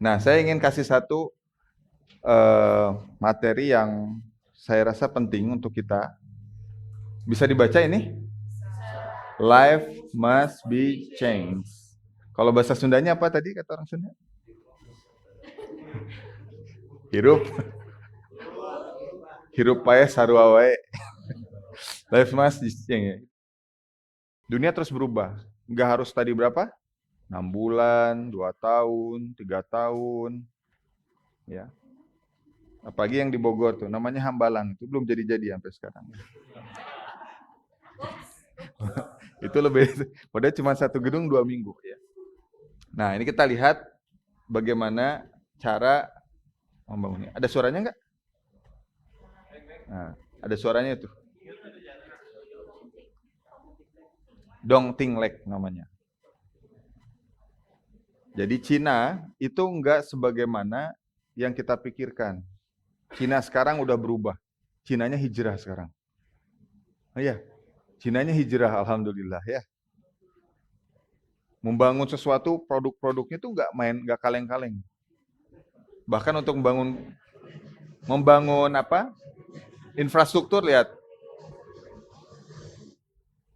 Nah, saya ingin kasih satu materi yang saya rasa penting untuk kita. Bisa dibaca ini? Life must be changed. Kalau bahasa Sundanya apa tadi kata orang Sunda? Hirup, hirup pae sarua wae. Life must be changed. Dunia terus berubah. Nggak harus tadi berapa? 6 bulan, 2 tahun, 3 tahun, ya. Apalagi yang di Bogor tuh, namanya Hambalang, itu belum jadi-jadi sampai sekarang. Itu lebih, padahal cuma satu gedung 2 minggu ya. Nah, ini kita lihat bagaimana cara membangunnya. Ada suaranya nggak? Nah, ada suaranya itu. Dong Ting Lek namanya. Jadi Cina itu nggak sebagaimana yang kita pikirkan. Cina sekarang udah berubah. Cinanya hijrah sekarang. Oh iya, Cinanya hijrah, alhamdulillah ya. Membangun sesuatu, produk-produknya tuh nggak main, nggak kaleng-kaleng. Bahkan untuk membangun apa? Infrastruktur lihat.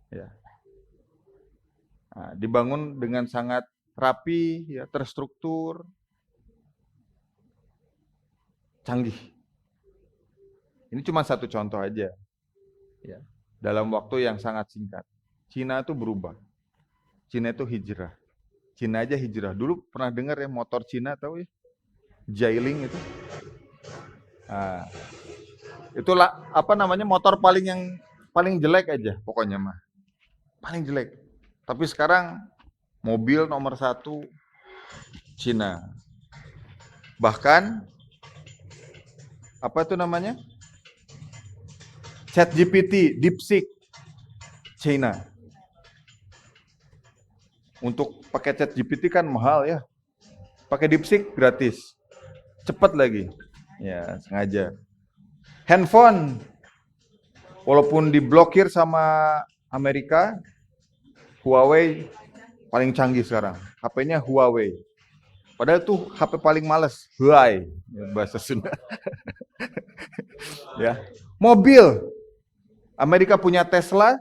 Ya. Nah, dibangun dengan sangat rapi, ya, terstruktur, canggih. Ini cuma satu contoh aja. Ya. Dalam waktu yang sangat singkat. Cina itu berubah. Cina itu hijrah. Cina aja hijrah. Dulu pernah dengar ya motor Cina tahu ya? Jialing itu. Nah, itulah apa namanya motor paling jelek aja pokoknya mah. Paling jelek. Tapi sekarang mobil nomor satu Cina. Bahkan apa itu namanya? ChatGPT, DeepSeek, China. Untuk pakai ChatGPT kan mahal ya. Pakai DeepSeek gratis. Cepat lagi. Ya, sengaja. Handphone walaupun diblokir sama Amerika, Huawei paling canggih sekarang. HP-nya Huawei. Padahal tuh HP paling males, Huawei bahasa Sunda. Ya. Mobil. Amerika punya Tesla,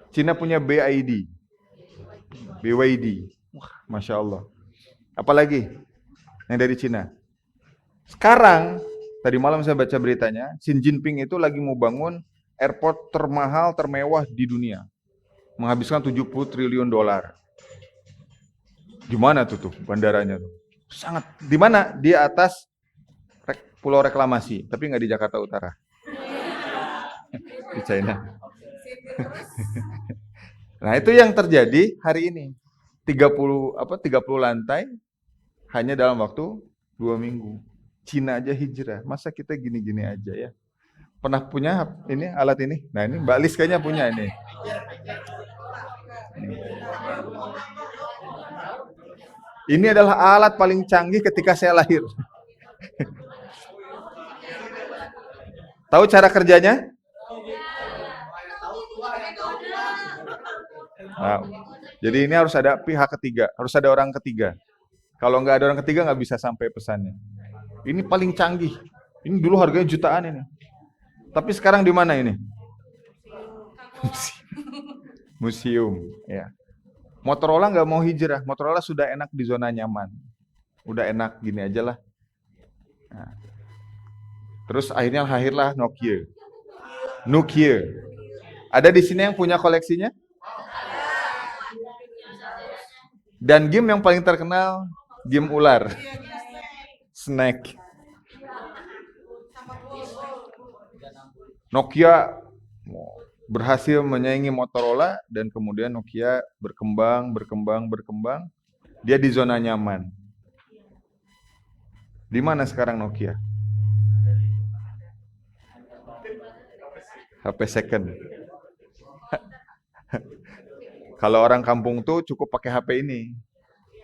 Cina punya BID. BYD. Wah, Masya Allah. Apalagi yang dari Cina. Sekarang, tadi malam saya baca beritanya, Xi Jinping itu lagi mau bangun airport termahal, termewah di dunia. Menghabiskan 70 triliun dolar. Gimana tuh bandaranya tuh? Sangat. Di mana? Di atas pulau reklamasi, tapi nggak di Jakarta Utara. Di China. Nah, itu yang terjadi hari ini. 30 lantai hanya dalam waktu 2 minggu. Cina aja hijrah. Masa kita gini-gini aja ya? Pernah punya ini alat ini? Nah, ini Mbak Lis kayaknya punya ini. Ini adalah alat paling canggih ketika saya lahir. Tahu cara kerjanya? Nah, jadi ini harus ada pihak ketiga, harus ada orang ketiga. Kalau nggak ada orang ketiga nggak bisa sampai pesannya. Ini paling canggih. Ini dulu harganya jutaan ini. Tapi sekarang di mana ini? Museum. Ya. Motorola nggak mau hijrah. Motorola sudah enak di zona nyaman. Udah enak gini aja lah. Nah. Terus akhirnya lahirlah Nokia. Nokia. Ada di sini yang punya koleksinya? Dan game yang paling terkenal, game ular. Snake. Nokia berhasil menyaingi Motorola dan kemudian Nokia berkembang. Dia di zona nyaman. Di mana sekarang Nokia? HP second. Kalau orang kampung tuh cukup pakai HP ini.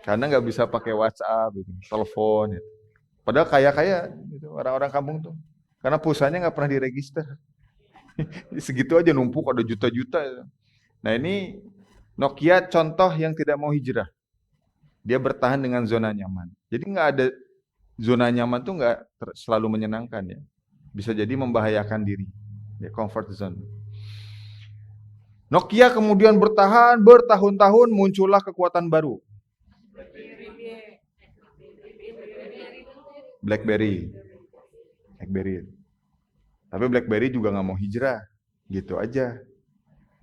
Karena nggak bisa pakai WhatsApp, gitu, telepon. Gitu. Padahal kaya-kaya gitu, orang-orang kampung tuh. Karena pulsanya nggak pernah diregister. Segitu aja numpuk ada juta-juta. Nah ini Nokia contoh yang tidak mau hijrah. Dia bertahan dengan zona nyaman. Jadi nggak ada zona nyaman tuh nggak selalu menyenangkan ya. Bisa jadi membahayakan diri. Ya, comfort zone. Nokia kemudian bertahan bertahun-tahun, muncullah kekuatan baru. BlackBerry. BlackBerry. Tapi BlackBerry juga nggak mau hijrah, gitu aja.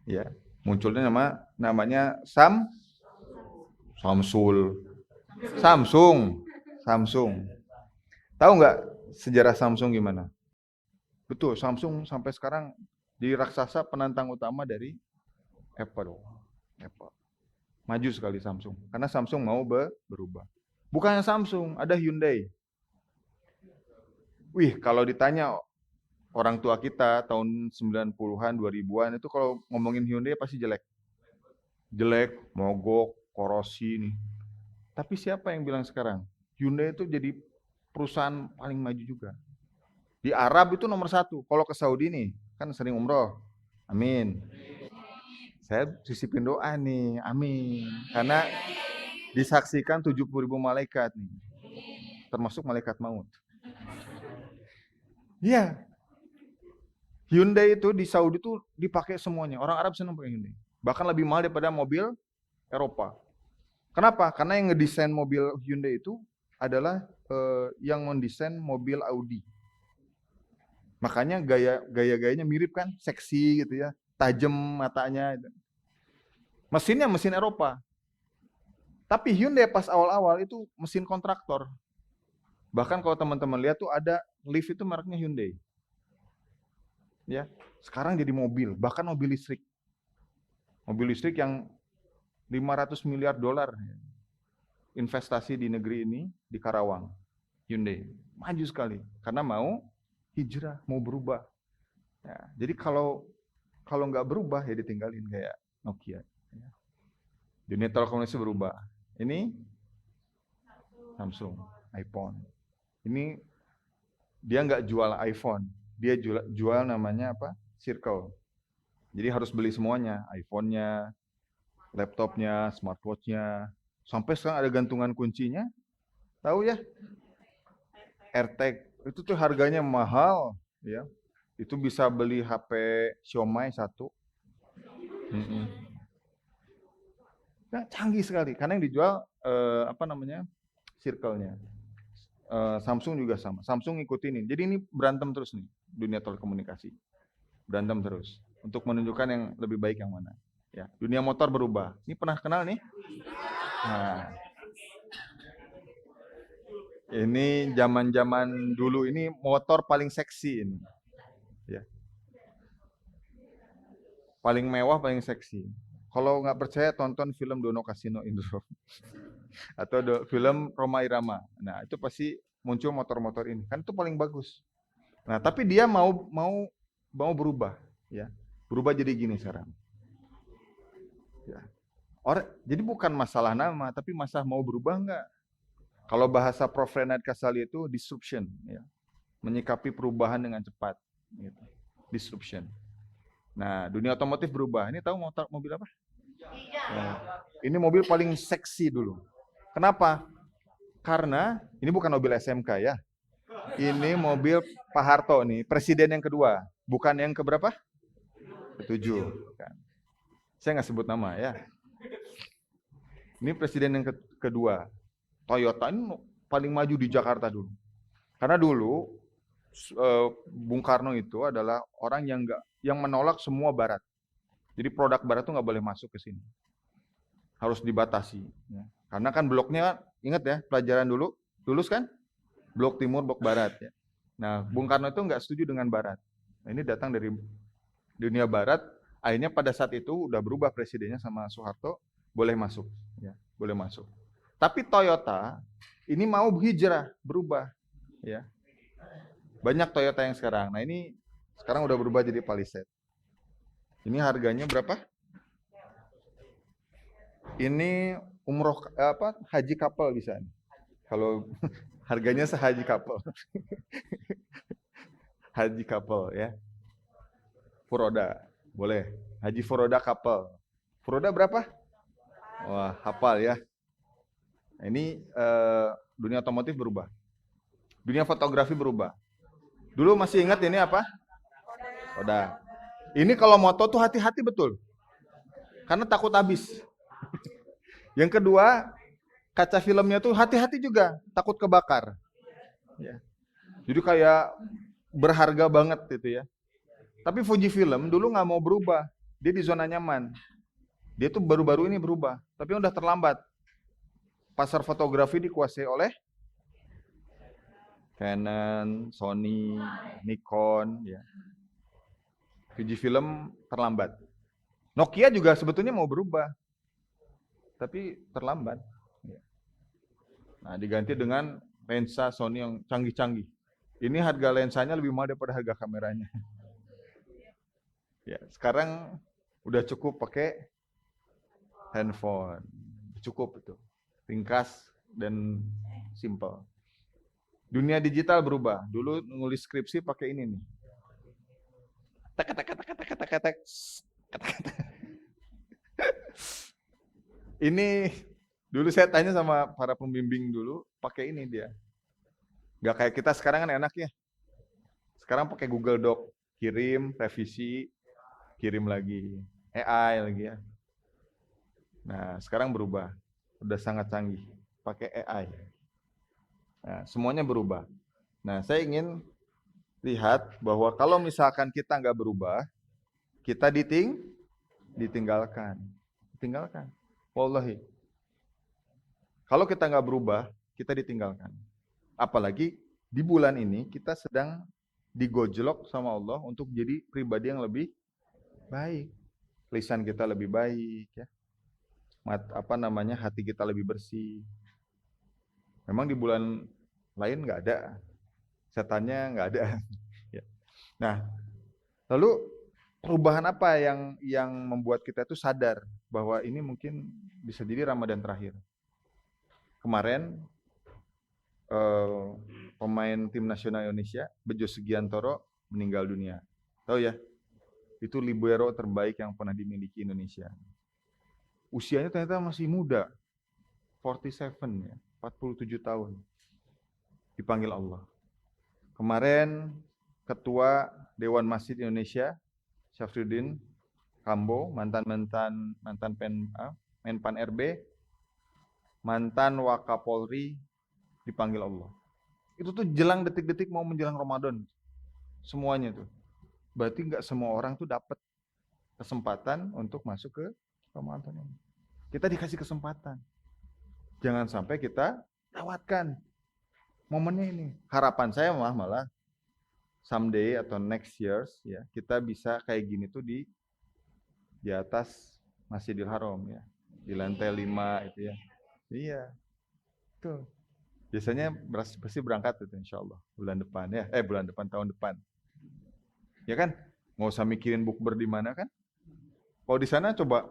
Ya, munculnya namanya Samsung. Samsung. Tahu nggak sejarah Samsung gimana? Betul, Samsung sampai sekarang jadi raksasa penantang utama dari Apple. Apple. Maju sekali Samsung. Karena Samsung mau berubah. Bukannya Samsung, ada Hyundai. Wih, kalau ditanya orang tua kita tahun 90-an, 2000-an itu kalau ngomongin Hyundai pasti jelek. Jelek, mogok, korosi nih. Tapi siapa yang bilang sekarang? Hyundai itu jadi perusahaan paling maju juga. Di Arab itu nomor 1. Kalau ke Saudi nih, kan sering umroh. Amin. Saya sisipin doa nih, amin. Karena disaksikan 70.000 malaikat nih. Termasuk malaikat maut. Iya. Hyundai itu di Saudi itu dipakai semuanya. Orang Arab senang pakai Hyundai. Bahkan lebih mahal daripada mobil Eropa. Kenapa? Karena yang ngedesain mobil Hyundai itu adalah yang mendesain mobil Audi. Makanya gaya-gayanya mirip kan, seksi gitu ya, tajam matanya. Mesinnya mesin Eropa. Tapi Hyundai pas awal-awal itu mesin kontraktor. Bahkan kalau teman-teman lihat tuh ada lift itu mereknya Hyundai. Ya, sekarang jadi mobil, bahkan mobil listrik. Mobil listrik yang 500 miliar dolar investasi di negeri ini, di Karawang. Hyundai maju sekali karena mau hijrah, mau berubah. Ya, jadi kalau nggak berubah ya ditinggalin kayak Nokia. Dunia telekomunikasi berubah. Ini Samsung, iPhone. Ini dia nggak jual iPhone, dia jual namanya apa? Circle. Jadi harus beli semuanya, iPhone-nya, laptopnya, smartwatch-nya. Sampai sekarang ada gantungan kuncinya. Tahu ya? AirTag. Itu tuh harganya mahal, ya. Itu bisa beli HP Xiaomi 1. Nah, canggih sekali karena yang dijual apa namanya? Circle-nya. Samsung juga sama. Samsung ngikutin ini. Jadi ini berantem terus nih dunia telekomunikasi. Berantem terus untuk menunjukkan yang lebih baik yang mana. Ya, dunia motor berubah. Ini pernah kenal nih? Nah, ini zaman-zaman dulu ini motor paling seksi ini. Ya. Paling mewah, paling seksi. Kalau nggak percaya tonton film Dono Kasino Indro atau film Roma Irama. Nah, itu pasti muncul motor-motor ini. Kan itu paling bagus. Nah, tapi dia mau berubah, ya. Berubah jadi gini sekarang. Ya. Jadi bukan masalah nama, tapi masalah mau berubah nggak. Kalau bahasa Prof. Renat Kasali itu disruption, ya. Menyikapi perubahan dengan cepat. Gitu. Disruption. Nah, dunia otomotif berubah. Ini tahu mobil apa? Nah, ini mobil paling seksi dulu. Kenapa? Karena ini bukan mobil SMK ya. Ini mobil Pak Harto nih, presiden yang kedua. Bukan yang keberapa? Ketujuh. Saya nggak sebut nama ya. Ini presiden yang kedua. Toyota ini paling maju di Jakarta dulu. Karena dulu Bung Karno itu adalah orang yang menolak semua Barat. Jadi produk Barat itu nggak boleh masuk ke sini. Harus dibatasi. Ya. Karena kan bloknya, ingat ya, pelajaran dulu, lulus kan? Blok Timur, Blok Barat. Ya. Nah, Bung Karno itu nggak setuju dengan Barat. Nah, ini datang dari dunia Barat. Akhirnya pada saat itu udah berubah presidennya sama Soeharto, boleh masuk. Ya, boleh masuk. Tapi Toyota ini mau hijrah, berubah. Ya. Banyak Toyota yang sekarang. Nah ini sekarang udah berubah jadi Palisade. Ini harganya berapa? Ini umroh haji couple bisa. Kalau harganya sehaji couple. Haji couple ya. Furoda, boleh. Haji Furoda couple. Furoda berapa? Wah, hafal ya. Nah, ini dunia otomotif berubah. Dunia fotografi berubah. Dulu masih ingat ini apa? Udah. Ini kalau moto tuh hati-hati betul. Karena takut habis. Yang kedua, kaca filmnya tuh hati-hati juga, takut kebakar. Ya. Jadi kayak berharga banget gitu ya. Tapi Fujifilm dulu nggak mau berubah. Dia di zona nyaman. Dia tuh baru-baru ini berubah. Tapi udah terlambat. Pasar fotografi dikuasai oleh Canon, Sony, Nikon. Ya. Fujifilm terlambat. Nokia juga sebetulnya mau berubah. Tapi terlambat. Nah, diganti dengan lensa Sony yang canggih-canggih. Ini harga lensanya lebih mahal daripada harga kameranya. Ya, sekarang udah cukup pakai handphone. Cukup itu. Ringkas dan simple. Dunia digital berubah. Dulu nulis skripsi pakai ini nih. Tek tek tek tek tek tek tek. Ini dulu saya tanya sama para pembimbing dulu, pakai ini dia. Gak kayak kita sekarang kan enak ya. Sekarang pakai Google Doc, kirim, revisi, kirim lagi. AI lagi ya. Nah, sekarang berubah. Udah sangat canggih. Pakai AI. Nah, semuanya berubah. Nah, saya ingin lihat bahwa kalau misalkan kita nggak berubah, kita ditinggalkan. Ditinggalkan. Wallahi. Kalau kita nggak berubah, kita ditinggalkan. Apalagi di bulan ini kita sedang digojlok sama Allah untuk jadi pribadi yang lebih baik. Lisan kita lebih baik, ya. Hati kita lebih bersih. Memang di bulan lain nggak ada, setannya nggak ada. Ya. Nah, lalu perubahan apa yang membuat kita itu sadar bahwa ini mungkin bisa jadi Ramadan terakhir? Kemarin pemain tim nasional Indonesia Bejo Sugiantoro meninggal dunia. Tahu ya? Itu libero terbaik yang pernah dimiliki Indonesia. Usianya ternyata masih muda, 47 ya, 47 tahun. Dipanggil Allah. Kemarin Ketua Dewan Masjid Indonesia, Syafruddin Kambo, mantan Menpan RB, mantan Wakapolri, dipanggil Allah. Itu tuh jelang detik-detik mau menjelang Ramadan. Semuanya tuh. Berarti nggak semua orang tuh dapat kesempatan untuk masuk ke Ramadan ini. Kita dikasih kesempatan. Jangan sampai kita lewatkan momennya ini. Harapan saya malah someday atau next years ya, kita bisa kayak gini tuh di atas Masjidil Haram ya. Di lantai 5 itu ya. Iya. Tuh. Biasanya pasti berangkat itu insya Allah bulan depan ya. Bulan depan tahun depan. Ya kan? Nggak usah mikirin bukber di mana kan? Kalau di sana coba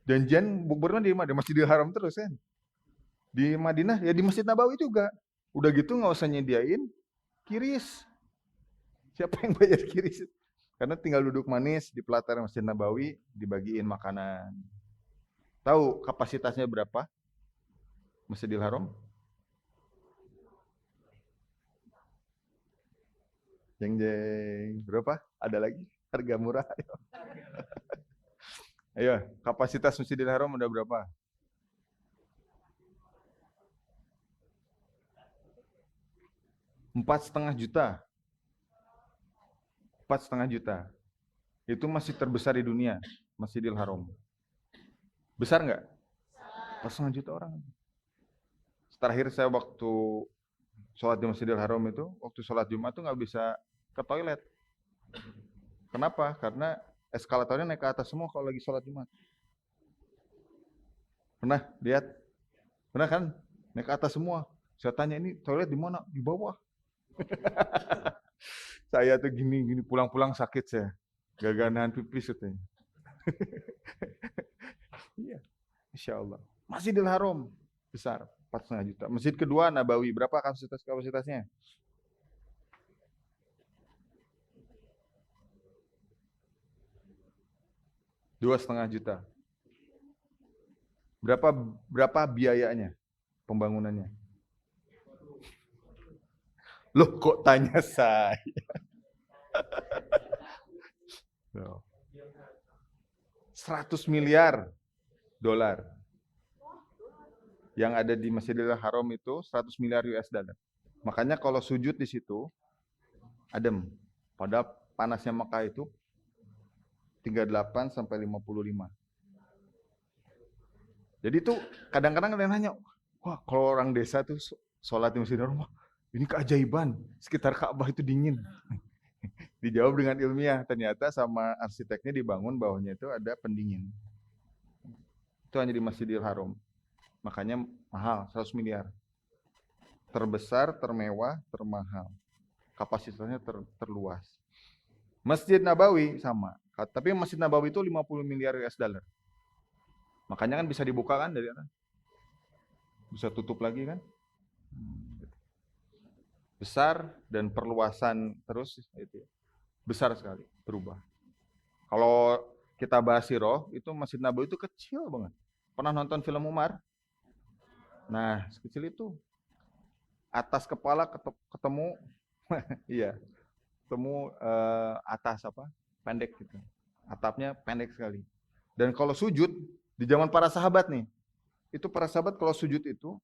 janjian bukbernya di mana? Di Masjidil Haram terus kan? Di Madinah ya di Masjid Nabawi juga. Udah gitu nggak usah nyediain kiris. Siapa yang bayar kiris? Karena tinggal duduk manis di pelataran Masjid Nabawi dibagiin makanan. Tahu kapasitasnya berapa? Masjidil Haram? Jeng jeng. Berapa? Ada lagi? Harga murah. Ayo, ayo kapasitas Masjidil Haram udah berapa? 4,5 juta. 4,5 juta. Itu masih terbesar di dunia, Masjidil Haram. Besar nggak? 4,5 juta orang. Terakhir saya waktu sholat di Masjidil Haram itu, waktu sholat Jumat tuh nggak bisa ke toilet. Kenapa? Karena eskalatornya naik ke atas semua kalau lagi sholat Jumat. Pernah lihat? Pernah kan? Naik ke atas semua. Saya tanya ini toilet di mana? Di bawah. Saya tuh gini pulang-pulang sakit saya. Gagal nahan pipis katanya. Iya, Insya Allah. Masjidil Haram besar, 4,5 juta. Masjid kedua Nabawi berapa kapasitasnya? 2,5 juta. Berapa biayanya? pembangunannya? Loh, kok tanya saya? 100 miliar dolar yang ada di Masjidil Haram itu 100 miliar US dollar. Makanya kalau sujud di situ adem. Padahal panasnya Mekah itu 38 sampai 55. Jadi itu kadang-kadang ada yang nanya, wah kalau orang desa tuh sholat di Masjidil Haram, ini keajaiban, sekitar Ka'bah itu dingin. Dijawab dengan ilmiah, ternyata sama arsiteknya dibangun bawahnya itu ada pendingin. Itu hanya di Masjidil Haram. Makanya mahal, 100 miliar. Terbesar, termewah, termahal. Kapasitasnya terluas. Masjid Nabawi sama. Tapi Masjid Nabawi itu 50 miliar US dollar. Makanya kan bisa dibuka kan dari atas. Bisa tutup lagi kan. Besar dan perluasan terus itu besar sekali, berubah. Kalau kita bahas Sirah, itu Masjid Nabawi itu kecil banget. Pernah nonton film Umar? Nah, sekecil itu. Atas kepala ketemu iya. Ketemu atas apa? Pendek gitu. Atapnya pendek sekali. Dan kalau sujud di zaman para sahabat nih, itu para sahabat kalau sujud itu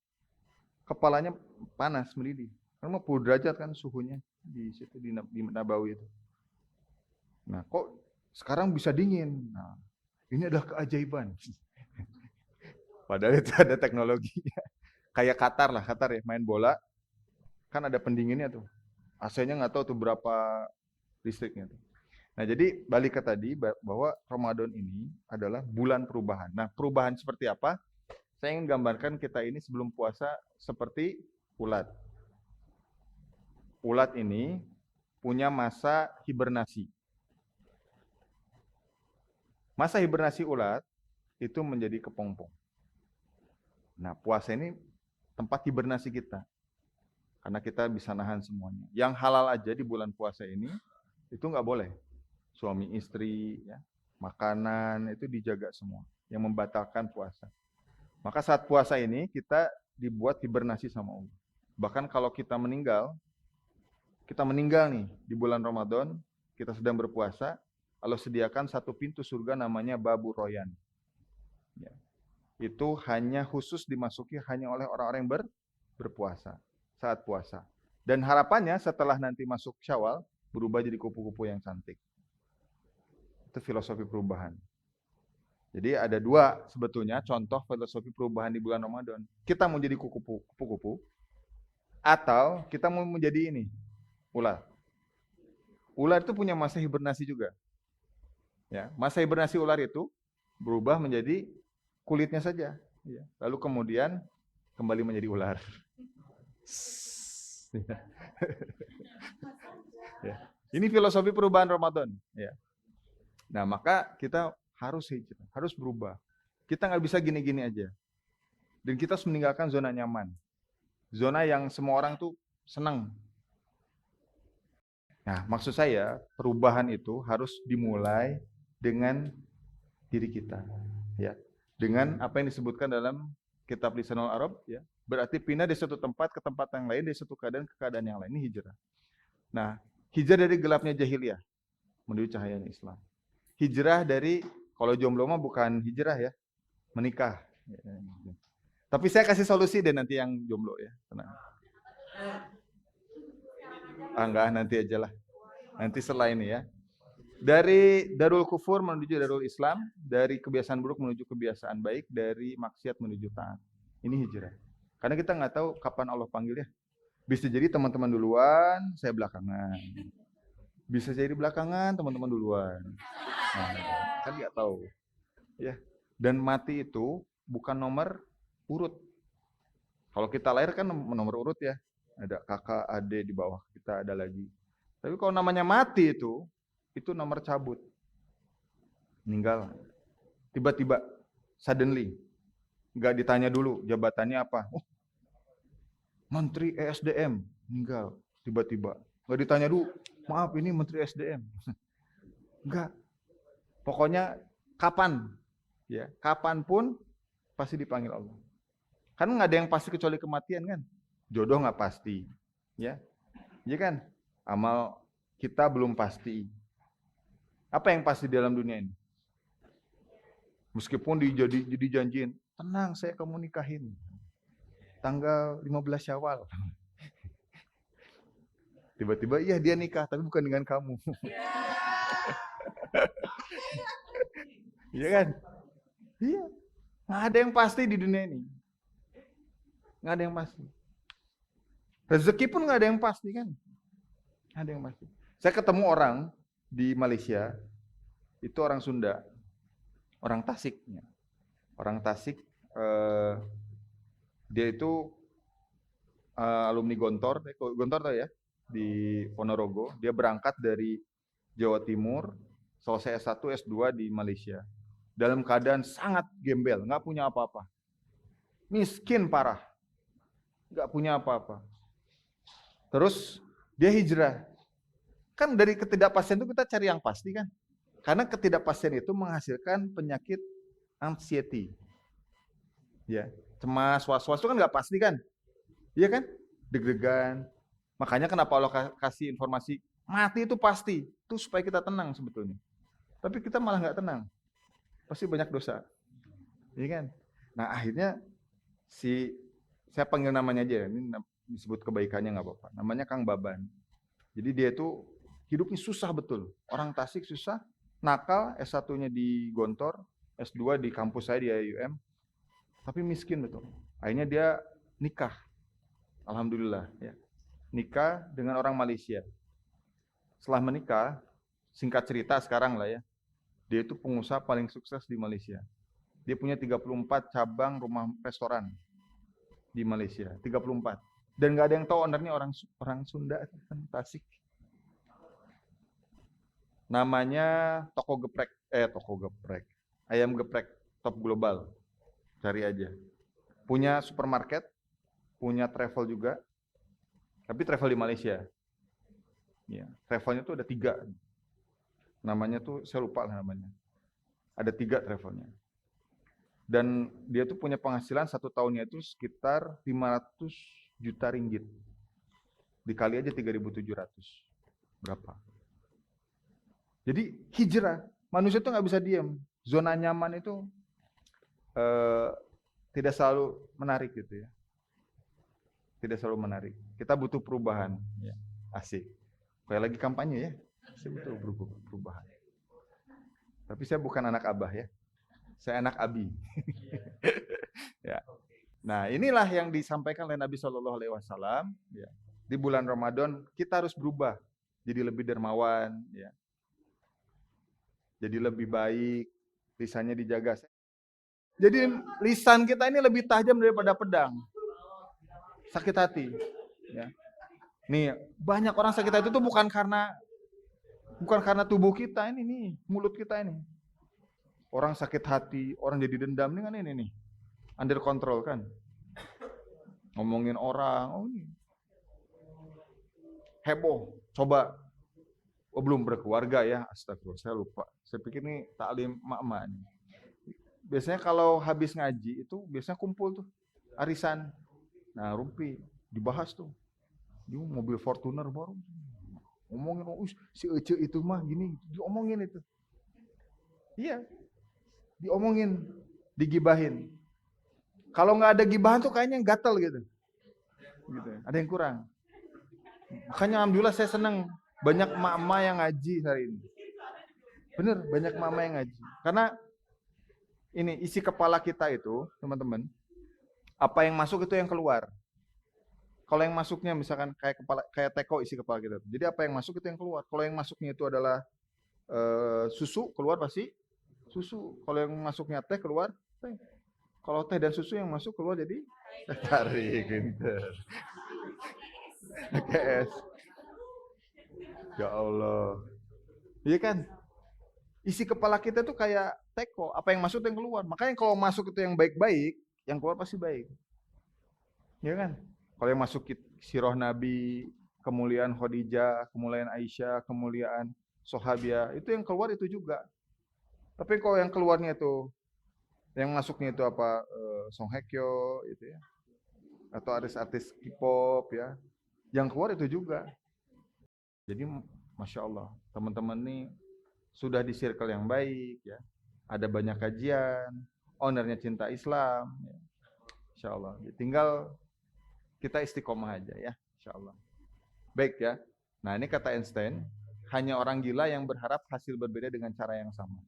kepalanya panas mendidih. Karena 50 derajat kan suhunya di situ di Nabawi itu. Nah, kok sekarang bisa dingin? Nah, ini adalah keajaiban. Padahal itu ada teknologi. Kayak Qatar lah, Qatar ya, main bola kan ada pendinginnya tuh. AC-nya nggak tahu tuh berapa listriknya tuh. Nah, jadi balik ke tadi bahwa Ramadan ini adalah bulan perubahan. Nah, perubahan seperti apa? Saya ingin gambarkan kita ini sebelum puasa seperti ulat. Ulat ini punya masa hibernasi. Masa hibernasi ulat itu menjadi kepompong. Nah, puasa ini tempat hibernasi kita. Karena kita bisa nahan semuanya. Yang halal aja di bulan puasa ini, itu nggak boleh. Suami istri, ya, makanan, itu dijaga semua. Yang membatalkan puasa. Maka saat puasa ini, kita dibuat hibernasi sama Allah. Bahkan kalau kita meninggal nih di bulan Ramadan, kita sedang berpuasa, Allah sediakan satu pintu surga namanya Babu Royan. Ya. Itu hanya khusus dimasuki hanya oleh orang-orang yang berpuasa, saat puasa. Dan harapannya setelah nanti masuk Syawal, berubah jadi kupu-kupu yang cantik. Itu filosofi perubahan. Jadi ada dua sebetulnya contoh filosofi perubahan di bulan Ramadan. Kita mau jadi kupu-kupu, atau kita mau menjadi ini, ular. Ular itu punya masa hibernasi juga. Ya, masa hibernasi ular itu berubah menjadi kulitnya saja. Ya. Lalu kemudian kembali menjadi ular. Ya. Ini filosofi perubahan Ramadan. Ya. Nah, maka kita harus hijrah, harus berubah. Kita nggak bisa gini-gini aja. Dan kita harus meninggalkan zona nyaman. Zona yang semua orang tuh senang. Nah, maksud saya perubahan itu harus dimulai dengan diri kita. Ya. Dengan apa yang disebutkan dalam kitab Lisanul Arab, ya. Berarti pindah dari satu tempat ke tempat yang lain, dari satu keadaan ke keadaan yang lain. Ini hijrah. Nah, hijrah dari gelapnya jahiliyah menuju cahayanya Islam. Hijrah dari, kalau jomblo mah bukan hijrah ya, menikah. Tapi saya kasih solusi deh nanti yang jomblo ya. Tenang. Enggak, nanti aja lah. Nanti setelah ini ya. Dari darul kufur menuju darul Islam, dari kebiasaan buruk menuju kebiasaan baik, dari maksiat menuju taat. Ini hijrah. Karena kita nggak tahu kapan Allah panggil ya. Bisa jadi teman-teman duluan, saya belakangan. Bisa jadi belakangan, teman-teman duluan. Nah, kan nggak tahu. Ya. Dan mati itu bukan nomor urut. Kalau kita lahir kan nomor urut ya. Ada kakak, adik di bawah kita ada lagi. Tapi kalau namanya mati itu nomor cabut. Meninggal. Tiba-tiba, suddenly. Nggak ditanya dulu jabatannya apa. Oh, Menteri ESDM meninggal tiba-tiba. Nggak ditanya dulu, maaf ini Menteri ESDM. Enggak. Pokoknya kapan, ya, kapanpun pasti dipanggil Allah. Kan nggak ada yang pasti kecuali kematian kan. Jodoh nggak pasti, ya, iya kan. Amal kita belum pasti. Apa yang pasti dalam dunia ini? Meskipun dijanjiin, tenang saya kamu nikahin. Tanggal 15 Syawal. Tiba-tiba iya dia nikah tapi bukan dengan kamu. Iya kan? Iya. Nggak ada yang pasti di dunia ini. Nggak ada yang pasti. Rezeki pun nggak ada yang pasti kan? Nggak ada yang pasti. Saya ketemu orang di Malaysia, itu orang Sunda, orang Tasik. Orang Tasik, dia itu alumni Gontor, Gontor tau ya, di Ponorogo. Dia berangkat dari Jawa Timur, selesai S1, S2 di Malaysia. Dalam keadaan sangat gembel, nggak punya apa-apa. Miskin parah, nggak punya apa-apa. Terus dia hijrah. Kan dari ketidakpastian itu kita cari yang pasti kan. Karena ketidakpastian itu menghasilkan penyakit anxiety. Ya, cemas, was-was itu kan nggak pasti kan. Iya kan? Deg-degan. Makanya kenapa Allah kasih informasi mati itu pasti. Itu supaya kita tenang sebetulnya. Tapi kita malah nggak tenang. Pasti banyak dosa. Iya kan? Nah akhirnya saya panggil namanya aja. Ini disebut kebaikannya nggak apa-apa. Namanya Kang Baban. Jadi dia itu hidupnya susah betul. Orang Tasik susah. Nakal, S1-nya di Gontor. S2 di kampus saya di IUM. Tapi miskin betul. Akhirnya dia nikah. Alhamdulillah ya. Nikah dengan orang Malaysia. Setelah menikah, singkat cerita sekarang lah ya, dia itu pengusaha paling sukses di Malaysia. Dia punya 34 cabang rumah restoran di Malaysia, 34. Dan nggak ada yang tahu ownernya orang Sunda, Tasik. Namanya toko geprek, ayam geprek top global. Cari aja. Punya supermarket, punya travel juga, tapi travel di Malaysia. Ya, travelnya tuh ada 3. Namanya tuh saya lupa lah namanya. Ada 3 travelnya. Dan dia tuh punya penghasilan 1 tahunnya itu sekitar 500 juta ringgit. Dikali aja 3.700. Berapa? Jadi hijrah. Manusia tuh nggak bisa diam. Zona nyaman itu tidak selalu menarik gitu ya. Tidak selalu menarik. Kita butuh perubahan. Ya. Asik. Kayak lagi kampanye ya. Saya butuh perubahan. Tapi saya bukan anak abah ya. Saya anak abi. Ya. Nah inilah yang disampaikan oleh Nabi Shallallahu Alaihi Wasallam. Ya. Di bulan Ramadan kita harus berubah. Jadi lebih dermawan. Ya. Jadi lebih baik. Lisannya dijaga. Jadi lisan kita ini lebih tajam daripada pedang. Sakit hati. Ya. Nih banyak orang sakit hati itu bukan karena tubuh kita ini nih, mulut kita ini. Orang sakit hati, orang jadi dendam nih kan ini nih. Under control kan. Ngomongin orang, oh ini. Heboh, coba. Oh belum berkeluarga ya, astagfirullah, saya lupa. Saya pikir ini taklim mak-mak. Biasanya kalau habis ngaji itu biasanya kumpul tuh, arisan. Nah rumpi, dibahas tuh. Ini mobil Fortuner baru. Ngomongin, oh si Ece itu mah gini, diomongin itu. Iya, diomongin, digibahin. Kalau nggak ada gibahan tuh kayaknya gatel gitu. Ada yang kurang. Makanya alhamdulillah saya senang banyak emak-emak yang ngaji hari ini. Bener, banyak emak-emak yang ngaji. Karena ini isi kepala kita itu, teman-teman, apa yang masuk itu yang keluar. Kalau yang masuknya misalkan kayak teko isi kepala kita. Jadi apa yang masuk itu yang keluar. Kalau yang masuknya itu adalah susu, keluar pasti susu. Kalau yang masuknya teh, keluar teh. Kalau teh dan susu yang masuk keluar jadi tarik pinter. KS. Ya Allah. Iya kan? Isi kepala kita tuh kayak teko, apa yang masuk itu yang keluar. Makanya kalau masuk itu yang baik-baik, yang keluar pasti baik. Iya kan? Kalau yang masuk sirah Nabi, kemuliaan Khadijah, kemuliaan Aisyah, kemuliaan Sahabiah, itu yang keluar itu juga. Tapi kalau yang keluarnya itu Yang masuknya itu apa? Song Hye Kyo itu ya. Atau artis-artis K-pop ya. Yang keluar itu juga. Jadi Masya Allah, teman-teman nih sudah di circle yang baik ya. Ada banyak kajian, ownernya cinta Islam ya. Insya Allah. Tinggal kita istiqomah aja ya, insya Allah. Baik ya. Nah ini kata Einstein, hanya orang gila yang berharap hasil berbeda dengan cara yang sama.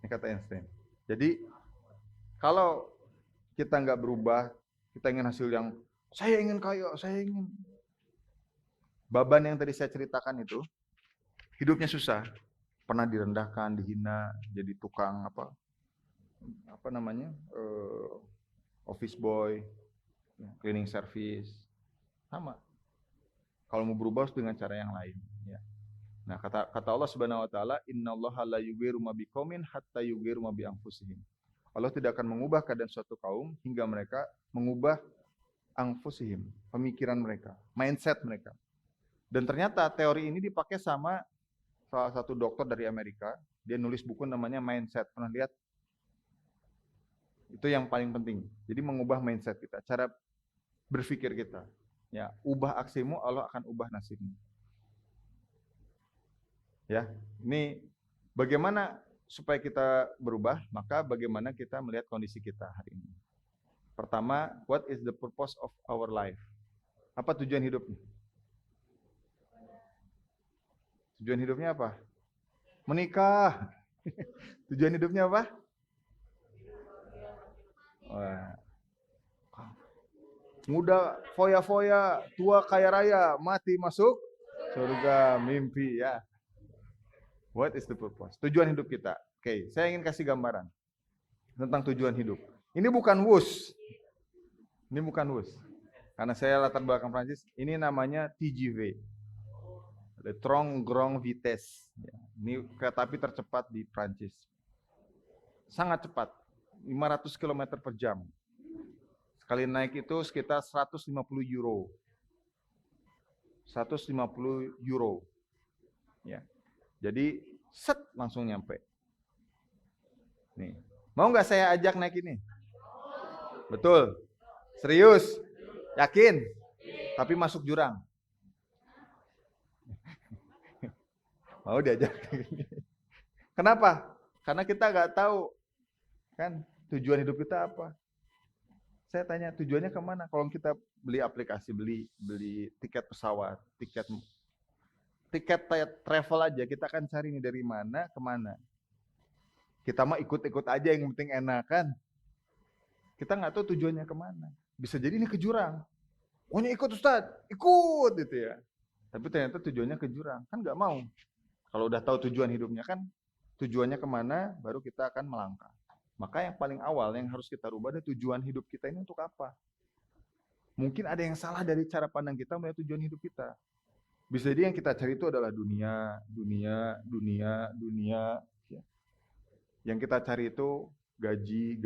Ini kata Einstein. Jadi kalau kita nggak berubah, kita ingin hasil yang saya ingin kaya, saya ingin. Baban yang tadi saya ceritakan itu, hidupnya susah, pernah direndahkan, dihina, jadi tukang apa namanya, office boy, cleaning service, sama. Kalau mau berubah harus dengan cara yang lain. Ya. Nah kata Allah Subhanahu Wa Taala, Innallaha la yughyiru ma biqaumin hatta yughyiru ma bi anfusihim. Allah tidak akan mengubah keadaan suatu kaum hingga mereka mengubah anfusihim, pemikiran mereka, mindset mereka. Dan ternyata teori ini dipakai sama salah satu dokter dari Amerika. Dia nulis buku namanya Mindset. Pernah lihat? Itu yang paling penting. Jadi mengubah mindset kita, cara berpikir kita. Ya, ubah aksimu, Allah akan ubah nasibmu. Ya, ini bagaimana supaya kita berubah? Maka bagaimana kita melihat kondisi kita hari ini? Pertama, what is the purpose of our life? Apa tujuan hidupnya? Tujuan hidupnya apa? Menikah. Tujuan hidupnya apa? Wah. Muda foya-foya, tua kaya raya, mati masuk surga, mimpi ya. What is the purpose? Tujuan hidup kita. Oke, saya ingin kasih gambaran tentang tujuan hidup. Ini bukan WUS. Ini bukan WUS. Karena saya latar belakang Prancis, ini namanya TGV. Le Train Grand Vitesse. Ini kereta api tercepat di Prancis. Sangat cepat, 500 km per jam. Sekali naik itu sekitar 150 euro. 150 euro. Ya. Jadi set langsung nyampe. Nih. Mau nggak saya ajak naik ini? Betul. Serius? Yakin? Tapi masuk jurang. Mau diajak? Kenapa? Karena kita nggak tahu kan tujuan hidup kita apa. Saya tanya tujuannya kemana? Kalau kita beli aplikasi, beli tiket pesawat, tiket travel aja, kita akan cari nih dari mana ke mana. Kita mah ikut-ikut aja, yang penting enak kan. Kita nggak tahu tujuannya kemana. Bisa jadi ini ke jurang. Pokoknya ikut Ustaz, ikut gitu ya. Tapi ternyata tujuannya ke jurang, kan nggak mau. Kalau udah tahu tujuan hidupnya kan, tujuannya kemana, baru kita akan melangkah. Maka yang paling awal yang harus kita rubah adalah tujuan hidup kita ini untuk apa. Mungkin ada yang salah dari cara pandang kita melihat tujuan hidup kita. Bisa jadi yang kita cari itu adalah dunia. Ya. Yang kita cari itu gaji.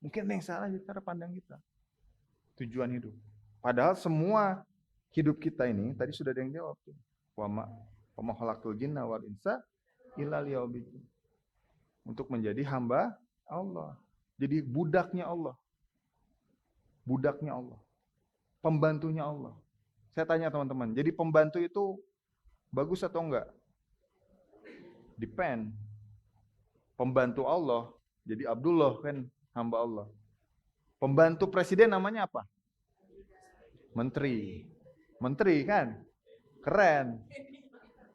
Mungkin ada yang salah dari cara pandang kita. Tujuan hidup. Padahal semua hidup kita ini, tadi sudah ada yang jawab tuh. Wa ma khalaqtul jinna wal insa illa liya'budun. Untuk menjadi hamba Allah. Jadi budaknya Allah. Budaknya Allah. Pembantunya Allah. Saya tanya teman-teman, jadi pembantu itu bagus atau enggak? Depend. Pembantu Allah, jadi Abdullah kan hamba Allah. Pembantu presiden namanya apa? Menteri. Menteri kan? Keren.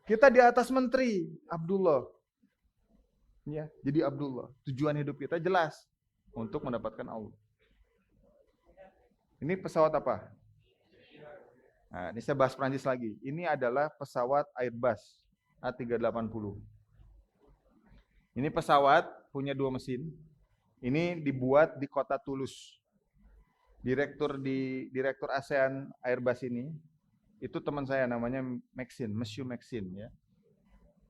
Kita di atas menteri, Abdullah. Ya, jadi Abdullah. Tujuan hidup kita jelas untuk mendapatkan Allah. Ini pesawat apa? Nah, ini saya bahas Prancis lagi. Ini adalah pesawat Airbus A380. Ini pesawat punya 2 mesin. Ini dibuat di kota Toulouse. Direktur ASEAN Airbus ini itu teman saya namanya Monsieur Maxine ya.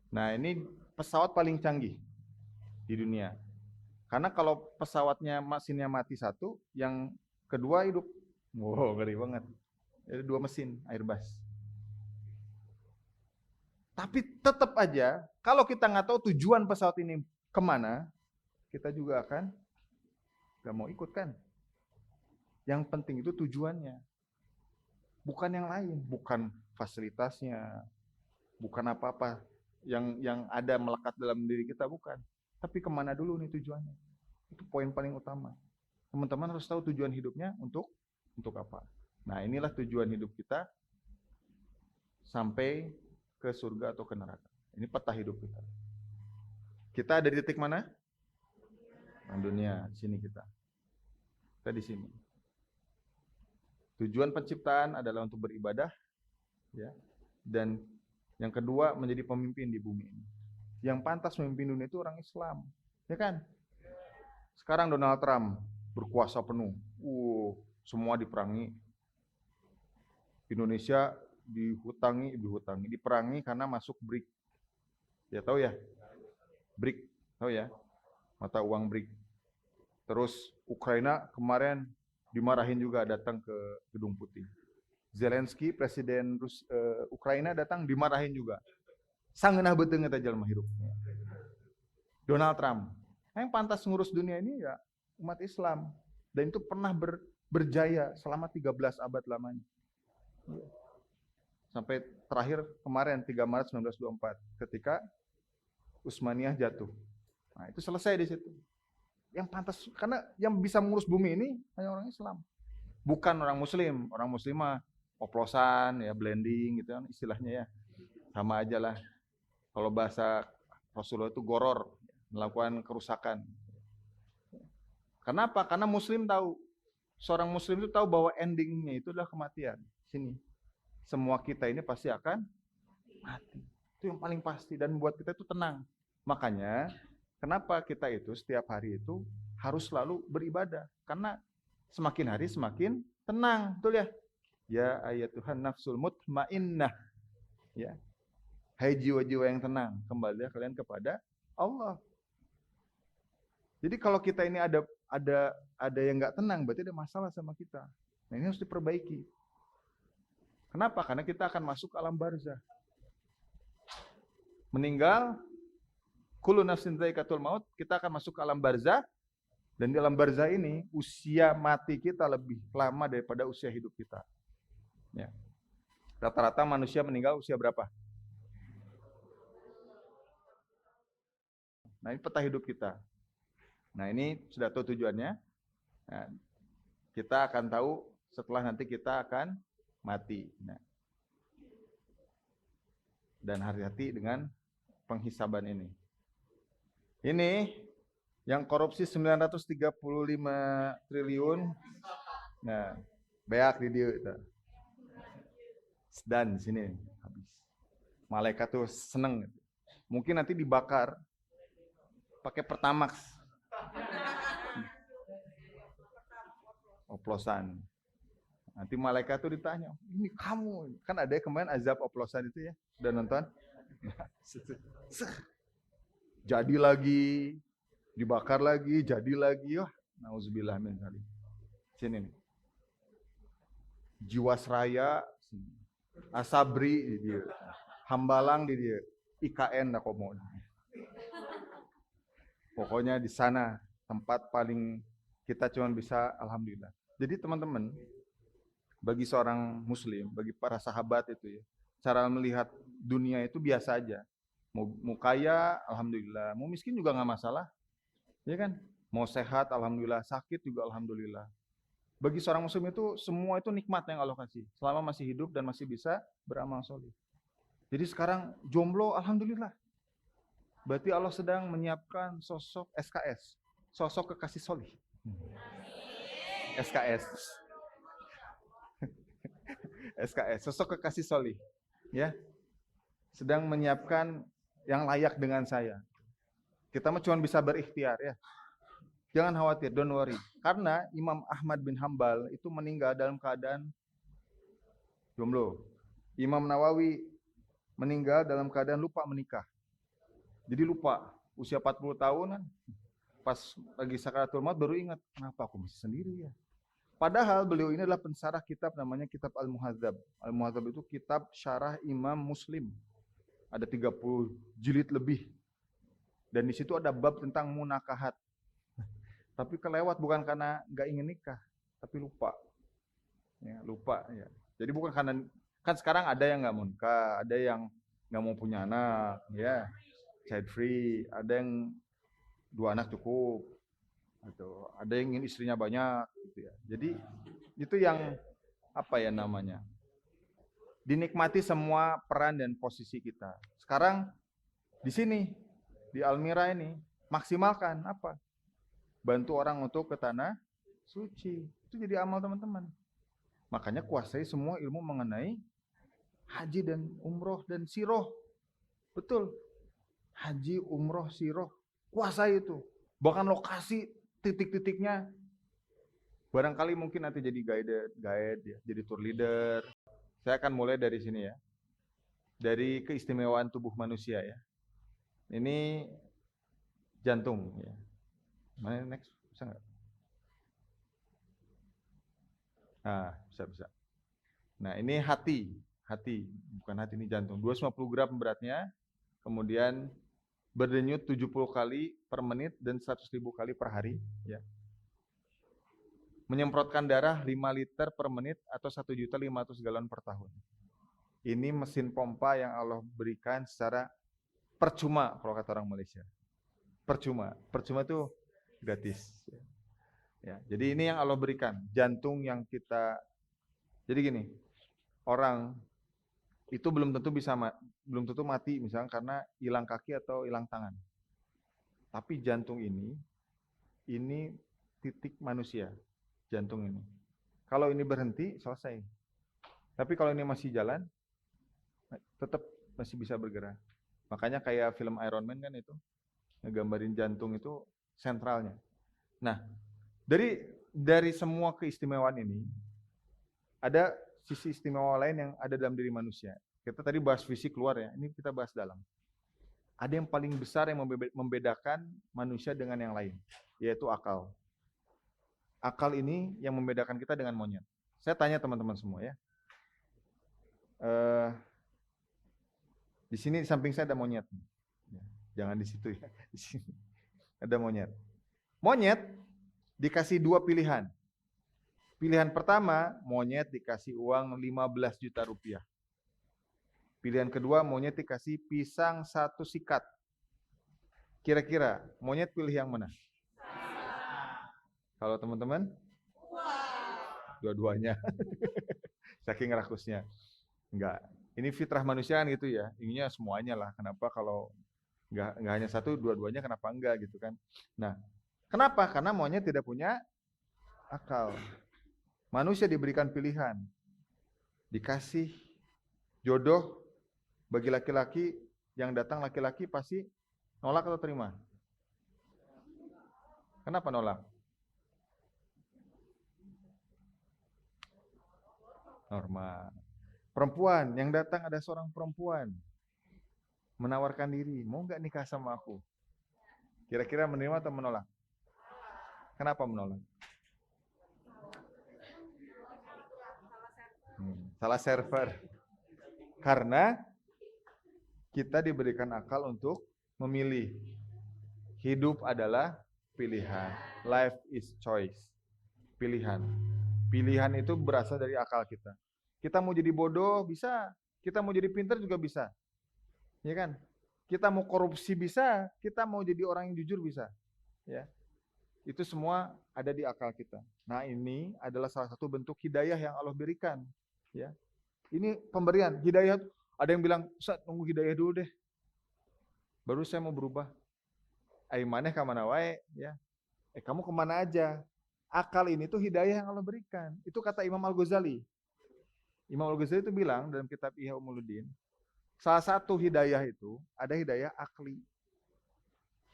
Nah, ini pesawat paling canggih di dunia. Karena kalau pesawatnya mesinnya mati satu, yang kedua hidup. Wow, ngeri banget. Ada 2 mesin Airbus. Tapi tetap aja, kalau kita nggak tahu tujuan pesawat ini kemana, kita juga akan gak mau ikut kan. Yang penting itu tujuannya, bukan yang lain, bukan fasilitasnya, bukan apa-apa yang ada melekat dalam diri kita, bukan. Tapi kemana dulu nih tujuannya? Itu poin paling utama. Teman-teman harus tahu tujuan hidupnya untuk apa. Nah, inilah tujuan hidup kita sampai ke surga atau ke neraka. Ini peta hidup kita. Kita ada di titik mana? Dunia, sini kita. Kita di sini. Tujuan penciptaan adalah untuk beribadah, ya. Dan yang kedua menjadi pemimpin di bumi ini. Yang pantas memimpin dunia itu orang Islam, ya kan? Sekarang Donald Trump berkuasa penuh. Semua diperangi. Indonesia dihutangi, diperangi karena masuk BRIC. Ya tahu ya? BRIC, tahu ya? Mata uang BRIC. Terus Ukraina kemarin dimarahin juga datang ke Gedung Putih. Zelensky, presiden Ukraina datang dimarahin juga. Sangeunah beuteung eta jalma hirup. Donald Trump. Yang pantas ngurus dunia ini ya umat Islam. Dan itu pernah berjaya selama 13 abad lamanya. Sampai terakhir kemarin 3 Maret 1924 ketika Utsmaniyah jatuh. Nah, itu selesai di situ. Yang pantas, karena yang bisa mengurus bumi ini hanya orang Islam. Bukan orang Muslim. Orang Muslim mah oplosan, ya blending gitu kan istilahnya ya. Sama aja lah. Kalau bahasa Rasulullah itu goror, melakukan kerusakan. Kenapa? Karena Muslim tahu. Seorang Muslim itu tahu bahwa endingnya itu adalah kematian. Sini. Semua kita ini pasti akan mati. Itu yang paling pasti dan membuat kita itu tenang. Makanya kenapa kita itu setiap hari itu harus selalu beribadah? Karena semakin hari semakin tenang, betul ya? Ya ayatuhan nafsul mutmainnah. Ya. Hai jiwa-jiwa yang tenang, kembalilah kalian kepada Allah. Jadi kalau kita ini ada yang nggak tenang, berarti ada masalah sama kita. Nah, ini harus diperbaiki. Kenapa? Karena kita akan masuk ke alam barzah. Meninggal, kullu nafsin dha'iqatul maut, kita akan masuk ke alam barzah. Dan di alam barzah ini, usia mati kita lebih lama daripada usia hidup kita. Ya. Rata-rata manusia meninggal usia berapa? Nah, ini peta hidup kita. Nah, ini sudah tahu tujuannya. Nah, kita akan tahu setelah nanti kita akan mati. Nah. Dan hati-hati dengan penghisaban ini. Ini yang korupsi 935 triliun. Nah, beak di dia itu. Dan sini habis. Malaikat tuh seneng. Mungkin nanti dibakar pakai Pertamax. Oplosan. Nanti malaikat tuh ditanya, ini kamu. Kan ada kemarin azab oplosan itu ya. Udah nonton? Jadi lagi, dibakar lagi, jadi lagi. Wah, nauzubillah min dzalik. Sini nih. Jiwasraya, Asabri di dia. Hambalang di dia. IKN dah komo. Pokoknya di sana tempat paling kita cuma bisa alhamdulillah. Jadi teman-teman, bagi seorang muslim, bagi para sahabat itu ya, cara melihat dunia itu biasa aja. Mau kaya, alhamdulillah. Mau miskin juga nggak masalah, ya kan? Mau sehat, alhamdulillah. Sakit juga alhamdulillah. Bagi seorang muslim itu semua itu nikmat yang Allah kasih, selama masih hidup dan masih bisa beramal soleh. Jadi sekarang jomblo, alhamdulillah. Berarti Allah sedang menyiapkan sosok SKS, sosok kekasih soleh. SKS. SKS, sosok kekasih soleh. Ya, sedang menyiapkan yang layak dengan saya. Kita mah cuma bisa berikhtiar ya. Jangan khawatir, don't worry. Karena Imam Ahmad bin Hambal itu meninggal dalam keadaan jomblo. Imam Nawawi meninggal dalam keadaan lupa menikah. Jadi lupa, usia 40 tahunan, pas lagi sakaratul maut baru ingat, kenapa aku masih sendiri ya. Padahal beliau ini adalah pensarah kitab namanya kitab Al-Muhadzab. Al-Muhadzab itu kitab syarah Imam Muslim. Ada 30 jilid lebih. Dan di situ ada bab tentang munakahat. Tapi kelewat bukan karena nggak ingin nikah, tapi lupa. Ya, lupa ya. Jadi bukan karena kan sekarang ada yang nggak mau nikah, ada yang nggak mau punya anak, ya, child free, ada yang 2 anak cukup, atau ada yang ingin istrinya banyak, gitu ya. Jadi itu yang apa ya namanya? Dinikmati semua peran dan posisi kita. Sekarang di sini di Almira ini maksimalkan apa? Bantu orang untuk ke tanah suci. Itu jadi amal teman-teman. Makanya kuasai semua ilmu mengenai haji dan umroh dan siroh. Betul. Haji, umroh, siroh. Kuasai itu. Bahkan lokasi titik-titiknya. Barangkali mungkin nanti jadi guide ya, jadi tour leader. Saya akan mulai dari sini ya. Dari keistimewaan tubuh manusia ya. Ini jantung ya. Mana next? Bisa nggak? Nah, bisa. Nah, ini hati. Hati, bukan hati, ini jantung. 250 gram beratnya, kemudian berdenyut 70 kali per menit dan 100.000 kali per hari. Ya. Menyemprotkan darah 5 liter per menit atau 1.500.000 galon per tahun. Ini mesin pompa yang Allah berikan secara percuma kalau kata orang Malaysia. Percuma. Percuma itu gratis. Ya, jadi ini yang Allah berikan. Jantung yang kita... Jadi gini, orang itu belum tentu mati misalnya karena hilang kaki atau hilang tangan. Tapi jantung ini titik manusia, jantung ini. Kalau ini berhenti, selesai. Tapi kalau ini masih jalan, tetap masih bisa bergerak. Makanya kayak film Iron Man kan itu, ngegambarin jantung itu sentralnya. Nah, dari semua keistimewaan ini, ada sisi istimewa lain yang ada dalam diri manusia. Kita tadi bahas fisik luar ya, ini kita bahas dalam. Ada yang paling besar yang membedakan manusia dengan yang lain, yaitu akal. Akal ini yang membedakan kita dengan monyet. Saya tanya teman-teman semua ya. Di sini di samping saya ada monyet. Jangan di situ ya. Di sini ada monyet. Monyet dikasih 2 pilihan. Pilihan pertama, monyet dikasih uang 15 juta rupiah. Pilihan kedua, monyet dikasih pisang 1 sikat. Kira-kira monyet pilih yang mana? Kalau teman-teman? Dua-duanya. Saking rakusnya. Enggak. Ini fitrah manusia kan gitu ya. Inginnya semuanya lah. Kenapa kalau enggak hanya satu, dua-duanya kenapa enggak gitu kan. Nah, kenapa? Karena monyet tidak punya akal. Manusia diberikan pilihan. Dikasih jodoh bagi laki-laki, yang datang laki-laki pasti nolak atau terima? Kenapa nolak? Normal. Perempuan, yang datang ada seorang perempuan. Menawarkan diri, mau nggak nikah sama aku? Kira-kira menerima atau menolak? Kenapa menolak? Salah server. Karena kita diberikan akal untuk memilih. Hidup adalah pilihan. Life is choice. Pilihan. Pilihan itu berasal dari akal kita. Kita mau jadi bodoh bisa, kita mau jadi pintar juga bisa. Ya kan? Kita mau korupsi bisa, kita mau jadi orang yang jujur bisa. Ya. Itu semua ada di akal kita. Nah, ini adalah salah satu bentuk hidayah yang Allah berikan, ya. Ini pemberian hidayah. Ada yang bilang, "Ustaz, tunggu hidayah dulu deh. Baru saya mau berubah." Aimaneh kemana wae, ya. Kamu kemana aja? Akal ini tuh hidayah yang Allah berikan. Itu kata Imam Al-Ghazali. Imam Al-Ghazali itu bilang dalam kitab Ihya Ulumuddin, salah satu hidayah itu ada hidayah akli.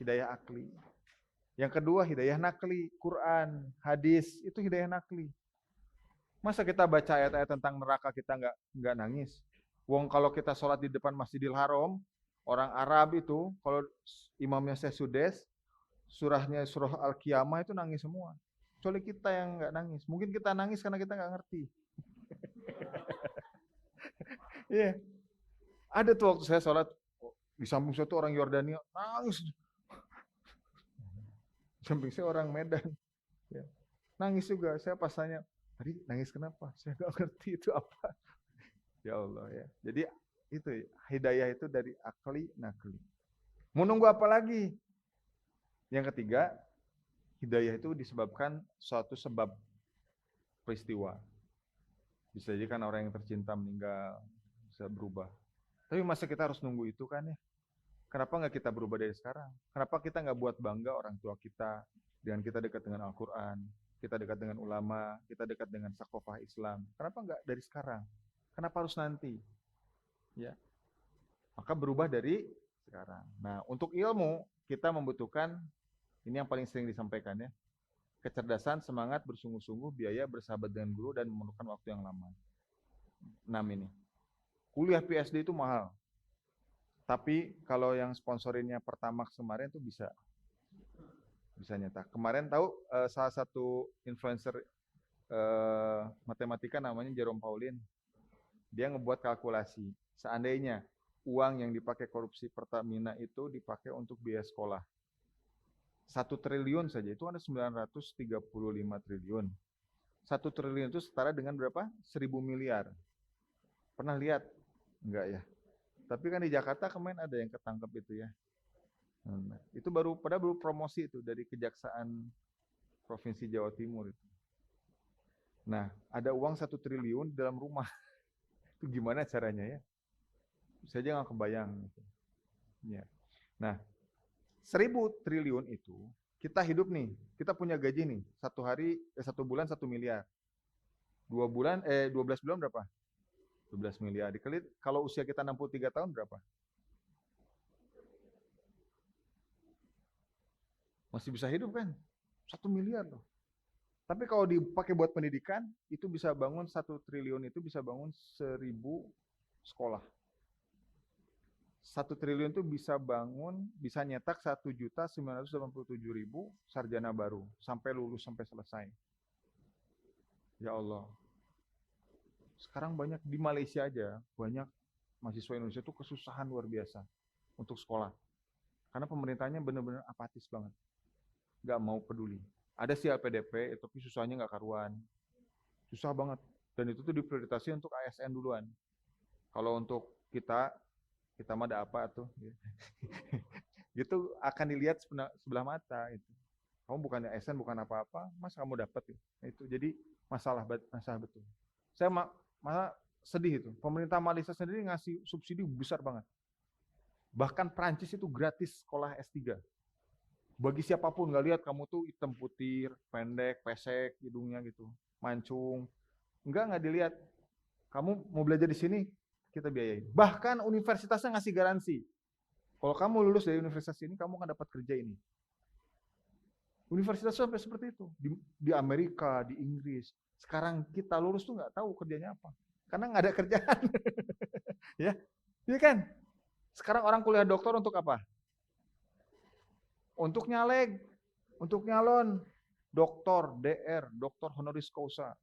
Hidayah akli. Yang kedua hidayah nakli, Quran, hadis, itu hidayah nakli. Masa kita baca ayat-ayat tentang neraka kita nggak nangis? Wong kalau kita sholat di depan Masjidil Haram, orang Arab itu kalau imamnya Syekh Sudes, surahnya surah Al-Qiyamah itu nangis semua. Kecuali kita yang nggak nangis. Mungkin kita nangis karena kita nggak ngerti. Iya. Yeah. Ada tuh waktu saya sholat di samping saya tuh orang Yordania nangis. Samping saya orang Medan. Ya. Nangis juga. Saya pas tanya, tadi nangis kenapa? Saya nggak ngerti itu apa. Ya Allah ya. Jadi itu hidayah itu dari akli nakli. Mau nunggu apa lagi? Yang ketiga, hidayah itu disebabkan suatu sebab peristiwa. Bisa jadi kan orang yang tercinta meninggal, bisa berubah. Tapi masa kita harus nunggu itu kan ya? Kenapa nggak kita berubah dari sekarang? Kenapa kita nggak buat bangga orang tua kita dengan kita dekat dengan Al-Quran, kita dekat dengan ulama, kita dekat dengan sakofah Islam? Kenapa nggak dari sekarang? Kenapa harus nanti? Ya, maka berubah dari sekarang. Nah, untuk ilmu kita membutuhkan ini yang paling sering disampaikan ya, kecerdasan, semangat, bersungguh-sungguh, biaya, bersahabat dengan guru, dan memerlukan waktu yang lama. 6 ini. Kuliah PhD itu mahal. Tapi kalau yang sponsorinnya Pertamax kemarin tuh bisa nyetak. Kemarin tahu salah satu influencer matematika namanya Jerome Pauline. Dia ngebuat kalkulasi. Seandainya uang yang dipakai korupsi Pertamina itu dipakai untuk biaya sekolah. 1 triliun saja itu ada 935 triliun. 1 triliun itu setara dengan berapa? 1000 miliar. Pernah lihat? Enggak ya. Tapi kan di Jakarta kemarin ada yang ketangkep itu ya. Nah, itu baru promosi itu dari Kejaksaan Provinsi Jawa Timur itu. Nah, ada uang 1 triliun di dalam rumah. Itu gimana caranya ya? Saya aja nggak kebayang. Gitu. Ya. Nah, 1000 triliun itu kita hidup nih, kita punya gaji nih, 1 bulan 1 miliar. 12 bulan berapa? 12 miliar. Dikali kalau usia kita 63 tahun berapa? Masih bisa hidup kan? 1 miliar loh. Tapi kalau dipakai buat pendidikan, itu bisa bangun 1 triliun itu bisa bangun 1000 sekolah. 1 triliun itu bisa nyetak 1.987.000 sarjana baru sampai lulus sampai selesai. Ya Allah. Sekarang banyak di Malaysia aja, banyak mahasiswa Indonesia itu kesusahan luar biasa untuk sekolah. Karena pemerintahnya benar-benar apatis banget. Nggak mau peduli. Ada sih LPDP, tapi susahnya nggak karuan. Susah banget. Dan itu tuh diprioritasi untuk ASN duluan. Kalau untuk kita mah ada apa tuh? Gitu akan dilihat sebelah mata. Itu. Kamu bukan ASN, bukan apa-apa, mas kamu dapat. Itu jadi masalah betul. Saya malah sedih itu. Pemerintah Malaysia sendiri ngasih subsidi besar banget. Bahkan Prancis itu gratis sekolah S3. Bagi siapapun, nggak lihat kamu tuh hitam putih, pendek, pesek, hidungnya gitu, mancung. Nggak dilihat. Kamu mau belajar di sini, kita biayain. Bahkan universitasnya ngasih garansi. Kalau kamu lulus dari universitas ini, kamu akan dapat kerja ini. Universitas sampai seperti itu. Di Amerika, di Inggris. Sekarang kita lulus tuh nggak tahu kerjanya apa. Karena nggak ada kerjaan. Ya, iya kan? Sekarang orang kuliah doktor untuk apa? Untuk nyaleg, untuk nyalon. Doktor, DR, doktor honoris causa.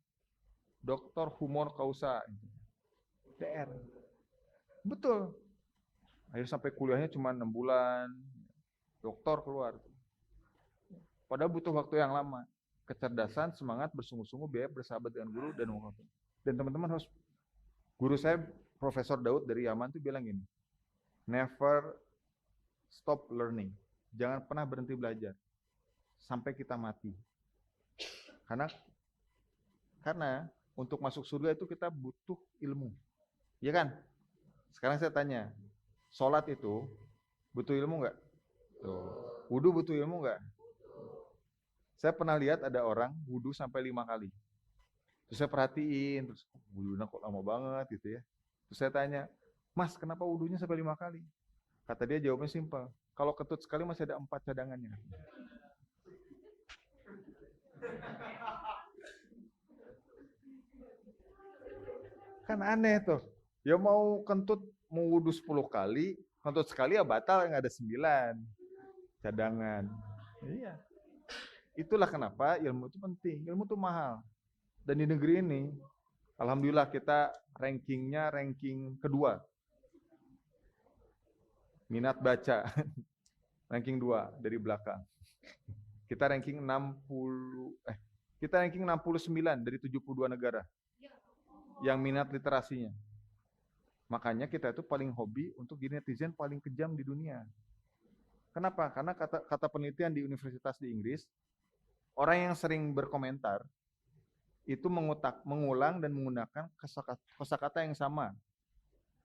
Doktor humor causa. DR. Betul. Akhirnya sampai kuliahnya cuma 6 bulan. Doktor keluar. Padahal butuh waktu yang lama. Kecerdasan, semangat, bersungguh-sungguh, biaya, bersahabat dengan guru, dan waktu. Dan teman-teman harus, guru saya Profesor Daud dari Yaman tuh bilang gini, never stop learning. Jangan pernah berhenti belajar sampai kita mati. Karena untuk masuk surga itu kita butuh ilmu. Iya kan? Sekarang saya tanya, sholat itu butuh ilmu nggak? Wudu butuh ilmu nggak? Saya pernah lihat ada orang wudu sampai 5 kali. Terus saya perhatiin, terus wudunya kok lama banget gitu ya. Terus saya tanya, mas kenapa wudunya sampai 5 kali? Kata dia jawabnya simpel, kalau ketut sekali masih ada 4 cadangannya. Kan aneh tuh. Ya mau kentut, mau wudhu 10 kali, kentut sekali ya batal, nggak ada 9 cadangan. Iya. Itulah kenapa ilmu itu penting. Ilmu itu mahal. Dan di negeri ini, alhamdulillah kita rankingnya ranking kedua. Minat baca. Ranking 2 dari belakang. Kita ranking 69 dari 72 negara yang minat literasinya. Makanya kita itu paling hobi untuk jadi netizen paling kejam di dunia. Kenapa? Karena kata penelitian di universitas di Inggris, orang yang sering berkomentar itu mengulang dan menggunakan kosakata yang sama.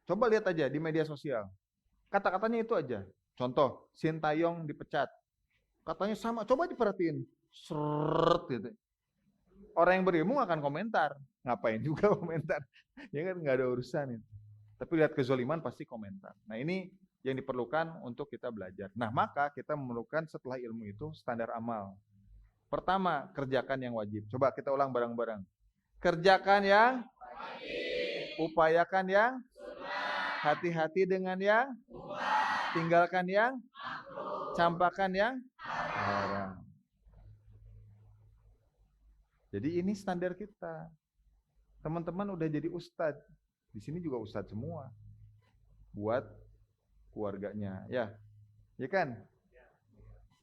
Coba lihat aja di media sosial. Kata-katanya itu aja. Contoh, Sintayong dipecat. Katanya sama, coba diperhatiin. Seret gitu. Orang yang berilmu akan komentar. Ngapain juga komentar? Ya kan nggak ada urusan itu. Tapi lihat kezoliman pasti komentar. Nah ini yang diperlukan untuk kita belajar. Nah maka kita memerlukan setelah ilmu itu standar amal. Pertama, kerjakan yang wajib. Coba kita ulang bareng-bareng. Kerjakan yang wajib. Upayakan yang sunnah. Hati-hati dengan yang tinggalkan yang campakkan yang haram. Jadi ini standar kita. Teman-teman udah jadi ustadz. Di sini juga ustadz semua. Buat keluarganya, ya kan?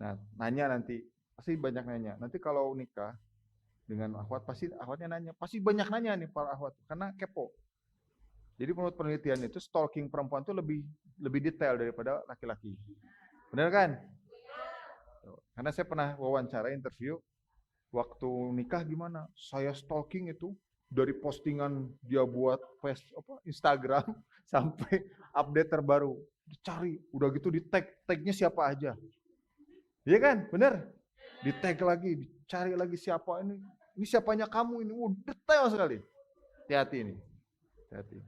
Nah, nanya nanti, pasti banyak nanya. Nanti kalau nikah dengan akhwat, pasti akhwatnya nanya. Pasti banyak nanya nih para akhwat, karena kepo. Jadi menurut penelitian itu stalking perempuan itu lebih detail daripada laki-laki. Benar kan? Karena saya pernah wawancara interview waktu nikah gimana? Saya stalking itu dari postingan dia buat Instagram sampai update terbaru. Dicari, udah gitu di tagnya siapa aja. Iya kan? Bener? Di tag lagi, dicari lagi siapa ini. Ini siapanya kamu ini. Detail sekali. Hati-hati ini. Hati-hati.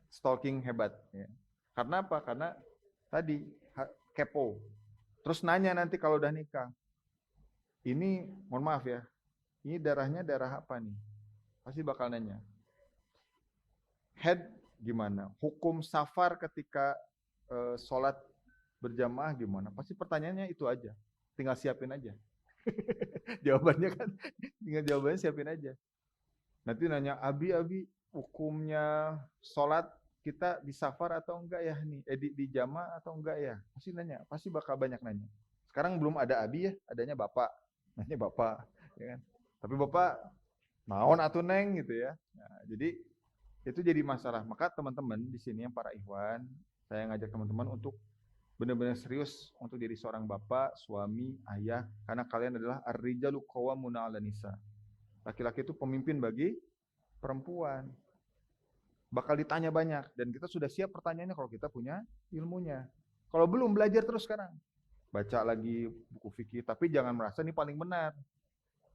Stalking hebat. Ya. Karena apa? Karena tadi kepo. Terus nanya nanti kalau udah nikah. Ini, mohon maaf ya. Ini darahnya darah apa nih? Pasti bakal nanya. Head gimana? Hukum safar ketika sholat berjamaah gimana? Pasti pertanyaannya itu aja. Tinggal siapin aja. Jawabannya kan, tinggal jawabannya siapin aja. Nanti nanya, Abi, hukumnya sholat kita di safar atau enggak ya nih? Di jamaah atau enggak ya? Pasti nanya, pasti bakal banyak nanya. Sekarang belum ada Abi ya, adanya Bapak. Nanya Bapak, ya kan? Tapi Bapak, naon atuh neng gitu ya. Nah, jadi itu jadi masalah. Maka teman-teman di sini yang para ikhwan, saya ngajak teman-teman untuk benar-benar serius untuk jadi seorang bapak, suami, ayah, karena kalian adalah ar-rijalu qawwamuna 'alan nisa. Laki-laki itu pemimpin bagi perempuan. Bakal ditanya banyak dan kita sudah siap pertanyaannya kalau kita punya ilmunya. Kalau belum, belajar terus sekarang. Baca lagi buku fikih, tapi jangan merasa ini paling benar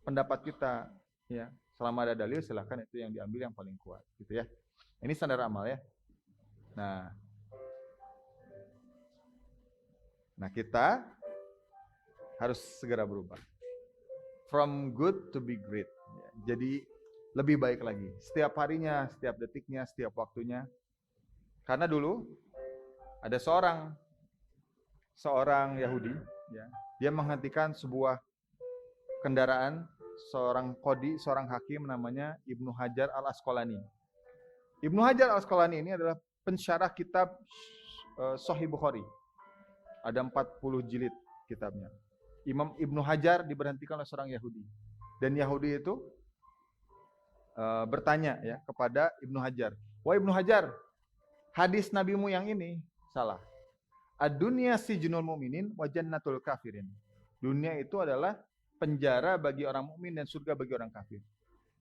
pendapat kita, ya. Selama ada dalil silakan itu yang diambil yang paling kuat, gitu ya. Ini standar amal ya. Nah kita harus segera berubah. From good to be great. Jadi lebih baik lagi. Setiap harinya, setiap detiknya, setiap waktunya. Karena dulu ada seorang Yahudi, ya, dia menghentikan sebuah kendaraan, seorang qadhi, seorang hakim namanya Ibnu Hajar al-Asqalani. Ibnu Hajar al-Asqalani ini adalah pensyarah kitab Sahih Bukhari. Ada 40 jilid kitabnya. Imam Ibnu Hajar diberhentikan oleh seorang Yahudi. Dan Yahudi itu bertanya ya kepada Ibnu Hajar. Wah Ibnu Hajar, hadis nabimu yang ini salah. Ad-dunya sijnul mu'minin wa jannatul kafirin. Dunia itu adalah penjara bagi orang mukmin dan surga bagi orang kafir.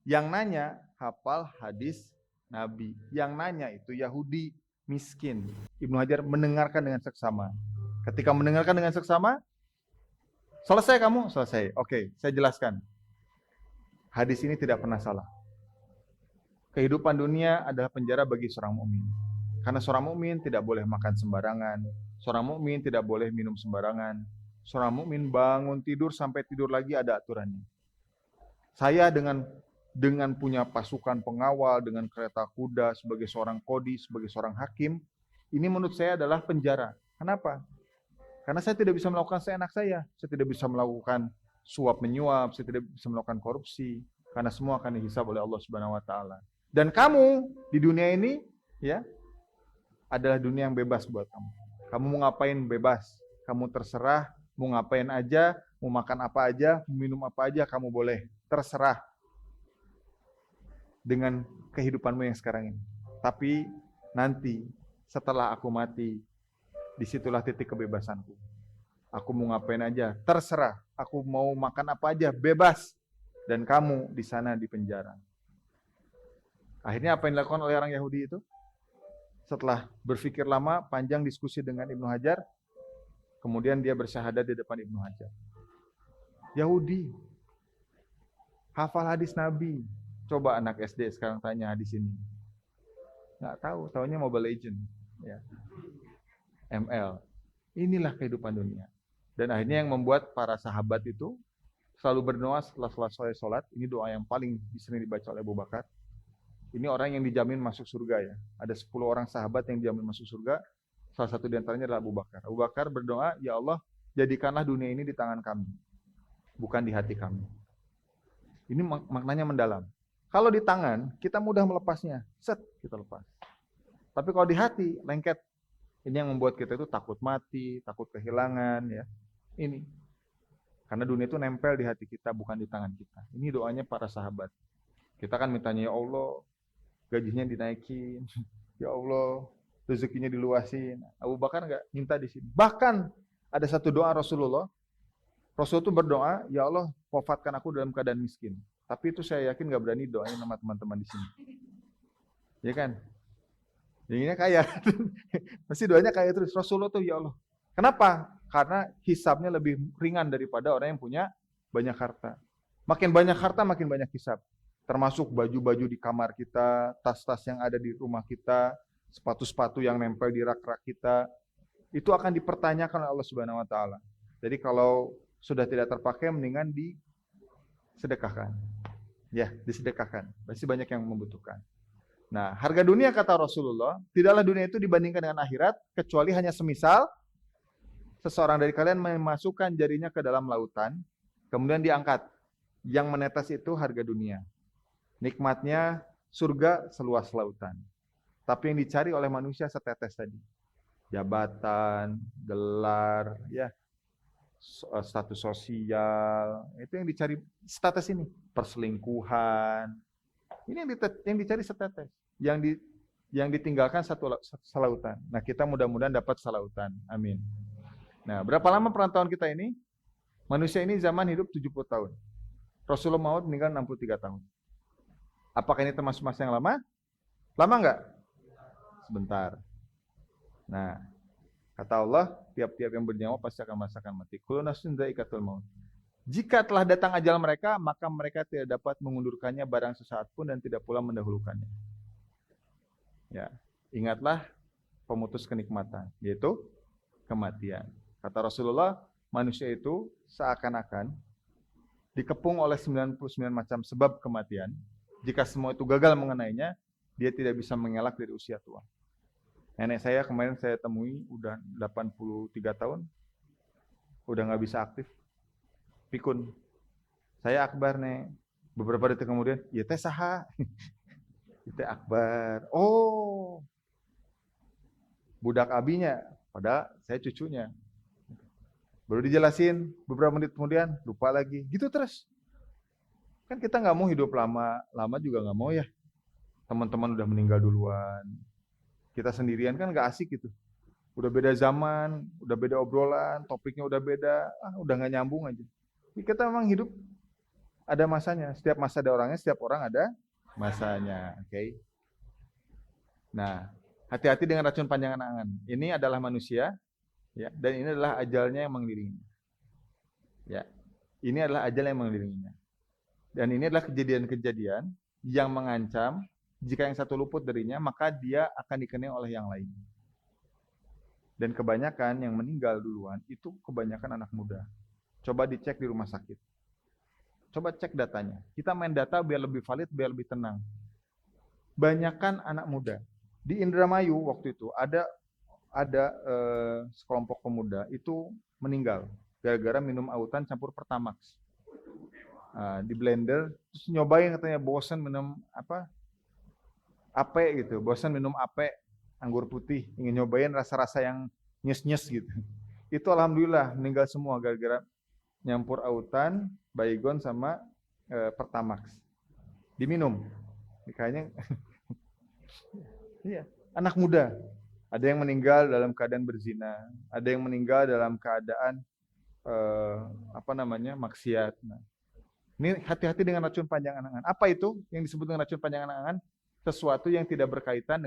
Yang nanya hafal hadis Nabi. Yang nanya itu Yahudi miskin. Ibnu Hajar mendengarkan dengan seksama. Ketika mendengarkan dengan seksama, selesai kamu? Selesai. Oke, saya jelaskan. Hadis ini tidak pernah salah. Kehidupan dunia adalah penjara bagi seorang mukmin. Karena seorang mukmin tidak boleh makan sembarangan, seorang mukmin tidak boleh minum sembarangan, seorang mukmin bangun tidur sampai tidur lagi ada aturannya. Saya dengan punya pasukan pengawal, dengan kereta kuda sebagai seorang qadhi, sebagai seorang hakim, ini menurut saya adalah penjara. Kenapa? Karena saya tidak bisa melakukan seenak saya tidak bisa melakukan suap menyuap, saya tidak bisa melakukan korupsi, karena semua akan dihisab oleh Allah Subhanahu wa taala. Dan kamu di dunia ini ya adalah dunia yang bebas buat kamu. Kamu mau ngapain bebas, kamu terserah Mau ngapain aja, mau makan apa aja, mau minum apa aja kamu boleh. Terserah dengan kehidupanmu yang sekarang ini. Tapi nanti setelah aku mati, disitulah titik kebebasanku. Aku mau ngapain aja, terserah. Aku mau makan apa aja, bebas. Dan kamu di sana di penjara. Akhirnya apa yang dilakukan oleh orang Yahudi itu? Setelah berpikir lama, panjang diskusi dengan Ibnu Hajar, kemudian dia bersyahadat di depan Ibnu Hajar. Yahudi, hafal hadis Nabi. Coba anak SD sekarang tanya hadis ini. Nggak tahu, taunya Mobile Legend. Ya. ML. Inilah kehidupan dunia. Dan akhirnya yang membuat para sahabat itu selalu berdoa setelah selesai sholat. Ini doa yang paling sering dibaca oleh Abu Bakar. Ini orang yang dijamin masuk surga ya. Ada 10 orang sahabat yang dijamin masuk surga. Salah satu di antaranya adalah Abu Bakar. Abu Bakar berdoa, ya Allah, jadikanlah dunia ini di tangan kami. Bukan di hati kami. Ini maknanya mendalam. Kalau di tangan, kita mudah melepasnya. Set, kita lepas. Tapi kalau di hati, lengket. Ini yang membuat kita itu takut mati, takut kehilangan. Ya. Ini. Karena dunia itu nempel di hati kita, bukan di tangan kita. Ini doanya para sahabat. Kita kan mintanya, ya Allah, gajinya dinaikin. Ya Allah, rezekinya diluasin. Abu Bakar enggak minta di sini. Bahkan ada satu doa Rasulullah. Rasul itu berdoa, ya Allah, wafatkan aku dalam keadaan miskin. Tapi itu saya yakin enggak berani doain sama teman-teman di sini. Ya kan? Jadinya kaya. Pasti doanya kaya terus. Rasulullah tuh, ya Allah. Kenapa? Karena hisabnya lebih ringan daripada orang yang punya banyak harta. Makin banyak harta, makin banyak hisab. Termasuk baju-baju di kamar kita, tas-tas yang ada di rumah kita, sepatu-sepatu yang nempel di rak-rak kita, itu akan dipertanyakan oleh Allah Subhanahu wa taala. Jadi kalau sudah tidak terpakai mendingan disedekahkan. Ya, disedekahkan. Pasti banyak yang membutuhkan. Nah, harga dunia kata Rasulullah, tidaklah dunia itu dibandingkan dengan akhirat kecuali hanya semisal seseorang dari kalian memasukkan jarinya ke dalam lautan, kemudian diangkat. Yang menetes itu harga dunia. Nikmatnya surga seluas lautan. Tapi yang dicari oleh manusia setetes tadi. Jabatan, gelar, ya, status sosial. Itu yang dicari status ini. Perselingkuhan. Ini yang dicari setetes. Yang ditinggalkan satu selautan. Nah, kita mudah-mudahan dapat selautan. Amin. Nah, berapa lama perantauan kita ini? Manusia ini zaman hidup 70 tahun. Rasulullah Maut meninggal 63 tahun. Apakah ini termasuk masa yang lama? Lama enggak? Sebentar. Nah, kata Allah, tiap-tiap yang bernyawa pasti akan merasakan mati. Kullu nafsin dha'iqatul maut. Jika telah datang ajal mereka, maka mereka tidak dapat mengundurkannya barang sesaat pun dan tidak pula mendahulukannya. Ya, ingatlah pemutus kenikmatan, yaitu kematian. Kata Rasulullah, manusia itu seakan-akan dikepung oleh 99 macam sebab kematian. Jika semua itu gagal mengenainya, dia tidak bisa mengelak dari usia tua. Nenek saya kemarin saya temui udah 83 tahun, udah nggak bisa aktif, pikun. Saya akbar nih, beberapa detik kemudian, ya teh saha, teh akbar. Oh, budak abinya, padahal saya cucunya. Baru dijelasin, beberapa menit kemudian lupa lagi, gitu terus. Kan kita nggak mau hidup lama, lama juga nggak mau ya. Teman-teman udah meninggal duluan. Kita sendirian kan nggak asik gitu. Udah beda zaman, udah beda obrolan, topiknya udah beda, udah nggak nyambung aja. Jadi kita memang hidup ada masanya. Setiap masa ada orangnya, setiap orang ada masanya. Oke. Okay? Nah, hati-hati dengan racun panjang angan. Ini adalah manusia, ya, dan ini adalah ajalnya yang mengelilinginya. Ya, ini adalah ajal yang mengelilinginya. Dan ini adalah kejadian-kejadian yang mengancam jika yang satu luput darinya, maka dia akan dikenai oleh yang lain. Dan kebanyakan yang meninggal duluan itu kebanyakan anak muda. Coba dicek di rumah sakit. Coba cek datanya. Kita main data biar lebih valid, biar lebih tenang. Banyakan anak muda. Di Indramayu waktu itu ada sekelompok pemuda itu meninggal gara-gara minum autan campur Pertamax. Di blender, terus nyobain katanya bosan minum ape gitu, bosan minum ape anggur putih, ingin nyobain rasa-rasa yang nyes-nyes gitu. Itu alhamdulillah meninggal semua gara-gara nyampur autan, baygon sama Pertamax. Diminum. Kayaknya iya, anak muda. Ada yang meninggal dalam keadaan berzina, ada yang meninggal dalam keadaan maksiat. Nah, ini hati-hati dengan racun panjang angan-angan. Apa itu yang disebut dengan racun panjang angan-angan? Sesuatu yang tidak berkaitan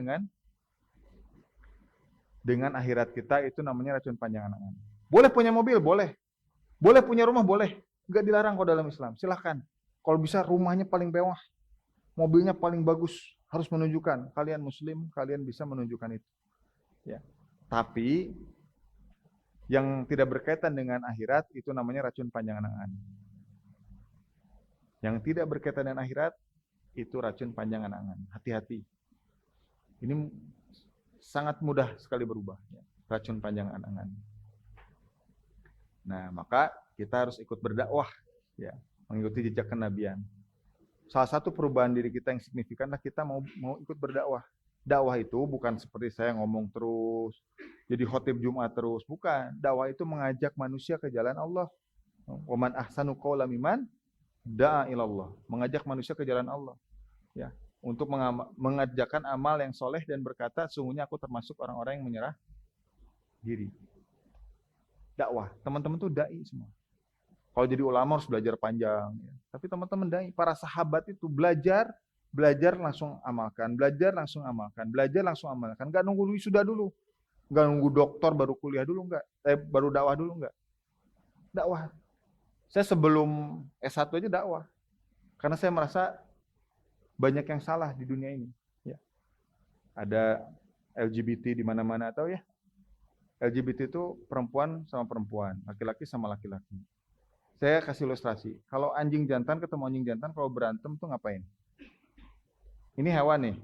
dengan akhirat kita, itu namanya racun panjang angan-angan. Boleh punya mobil, boleh. Boleh punya rumah, boleh. Enggak dilarang kok dalam Islam. Silahkan. Kalau bisa rumahnya paling mewah, mobilnya paling bagus, harus menunjukkan kalian muslim, kalian bisa menunjukkan itu. Ya. Tapi yang tidak berkaitan dengan akhirat itu namanya racun panjang angan-angan. Yang tidak berkaitan dengan akhirat itu racun panjang angan-angan. Hati-hati. Ini sangat mudah sekali berubah. Ya. Racun panjang angan-angan. Nah, maka kita harus ikut berdakwah, ya, mengikuti jejak kenabian. Salah satu perubahan diri kita yang signifikan adalah kita mau ikut berdakwah. Dakwah itu bukan seperti saya ngomong terus, jadi khotib Jumat terus, bukan. Dakwah itu mengajak manusia ke jalan Allah. Wa man ahsanu qawlan mimman da'a ilallah, mengajak manusia ke jalan Allah. Ya, untuk mengerjakan amal yang soleh dan berkata, sungguhnya aku termasuk orang-orang yang menyerah diri. Dakwah, teman-teman tuh dai semua. Kalau jadi ulama harus belajar panjang. Ya. Tapi teman-teman dai, para sahabat itu belajar langsung amalkan, belajar langsung amalkan. Gak nunggu wisuda dulu, gak nunggu doktor baru kuliah dulu, baru dakwah dulu, enggak. Dakwah. Saya sebelum S1 aja dakwah. Karena saya merasa banyak yang salah di dunia ini. Ya. Ada LGBT di mana-mana, tahu ya? LGBT itu perempuan sama perempuan, laki-laki sama laki-laki. Saya kasih ilustrasi. Kalau anjing jantan ketemu anjing jantan, kalau berantem tuh ngapain? Ini hewan nih.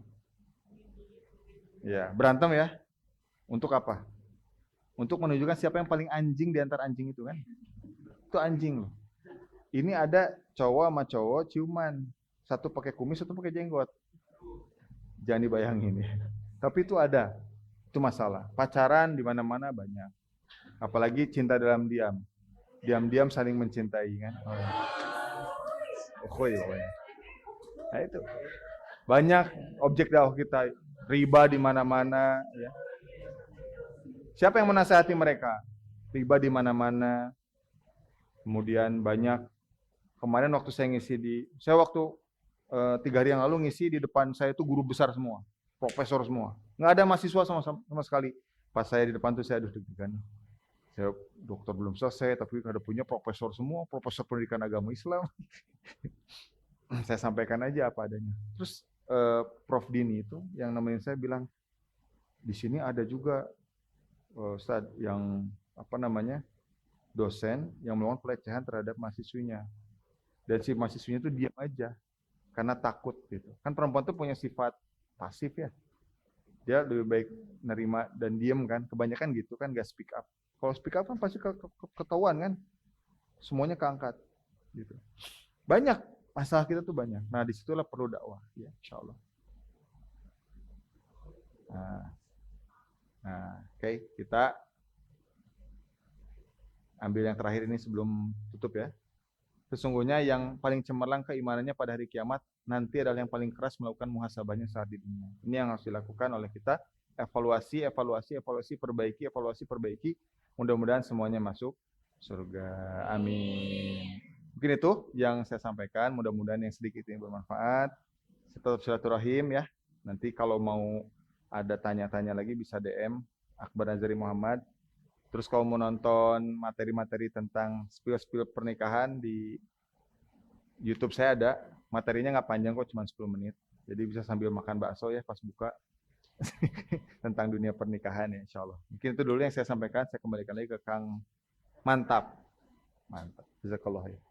Ya, berantem ya. Untuk apa? Untuk menunjukkan siapa yang paling anjing di antara anjing itu kan. Itu anjing loh. Ini ada cowok sama cowok ciuman. Satu pakai kumis, satu pakai jenggot. Jangan dibayangin ya. Tapi itu ada. Itu masalah. Pacaran di mana-mana banyak. Apalagi cinta dalam diam. Diam-diam saling mencintai kan. Nah itu. Banyak objek dakwah kita, riba di mana-mana ya. Siapa yang menasihati mereka? Riba di mana-mana. Kemudian banyak. Kemarin waktu saya ngisi saya waktu 3 hari yang lalu ngisi di depan saya itu guru besar semua, profesor semua. Nggak ada mahasiswa sama sekali. Pas saya di depan tuh saya deg-degan. Saya dokter belum selesai, tapi ada punya profesor semua, profesor pendidikan agama Islam. Saya sampaikan aja apa adanya. Terus Prof Dini itu yang nemenin saya bilang, di sini ada juga Ustadz yang dosen yang melakukan pelecehan terhadap mahasiswinya. Dan si mahasiswinya itu diam aja karena takut gitu. Kan perempuan tuh punya sifat pasif ya. Dia lebih baik nerima dan diam kan. Kebanyakan gitu kan, gak speak up. Kalau speak up kan pasti ketahuan kan. Semuanya keangkat gitu. Banyak masalah kita tuh banyak. Nah, disitulah perlu dakwah ya, insyaallah. Oke, kita ambil yang terakhir ini sebelum tutup ya. Sesungguhnya yang paling cemerlang keimanannya pada hari kiamat nanti adalah yang paling keras melakukan muhasabahnya saat di dunia. Ini yang harus dilakukan oleh kita. Evaluasi, perbaiki. Mudah-mudahan semuanya masuk surga. Amin. Mungkin itu yang saya sampaikan. Mudah-mudahan yang sedikit ini bermanfaat. Tetap silaturahim ya. Nanti kalau mau ada tanya-tanya lagi bisa DM Akbar Nazari Muhammad. Terus kalau mau nonton materi-materi tentang spill pernikahan di YouTube saya ada. Materinya nggak panjang kok, cuma 10 menit. Jadi bisa sambil makan bakso ya pas buka. Tentang dunia pernikahan ya, insya Allah. Mungkin itu dulu yang saya sampaikan. Saya kembalikan lagi ke Kang Mantap. Jazakallah ya.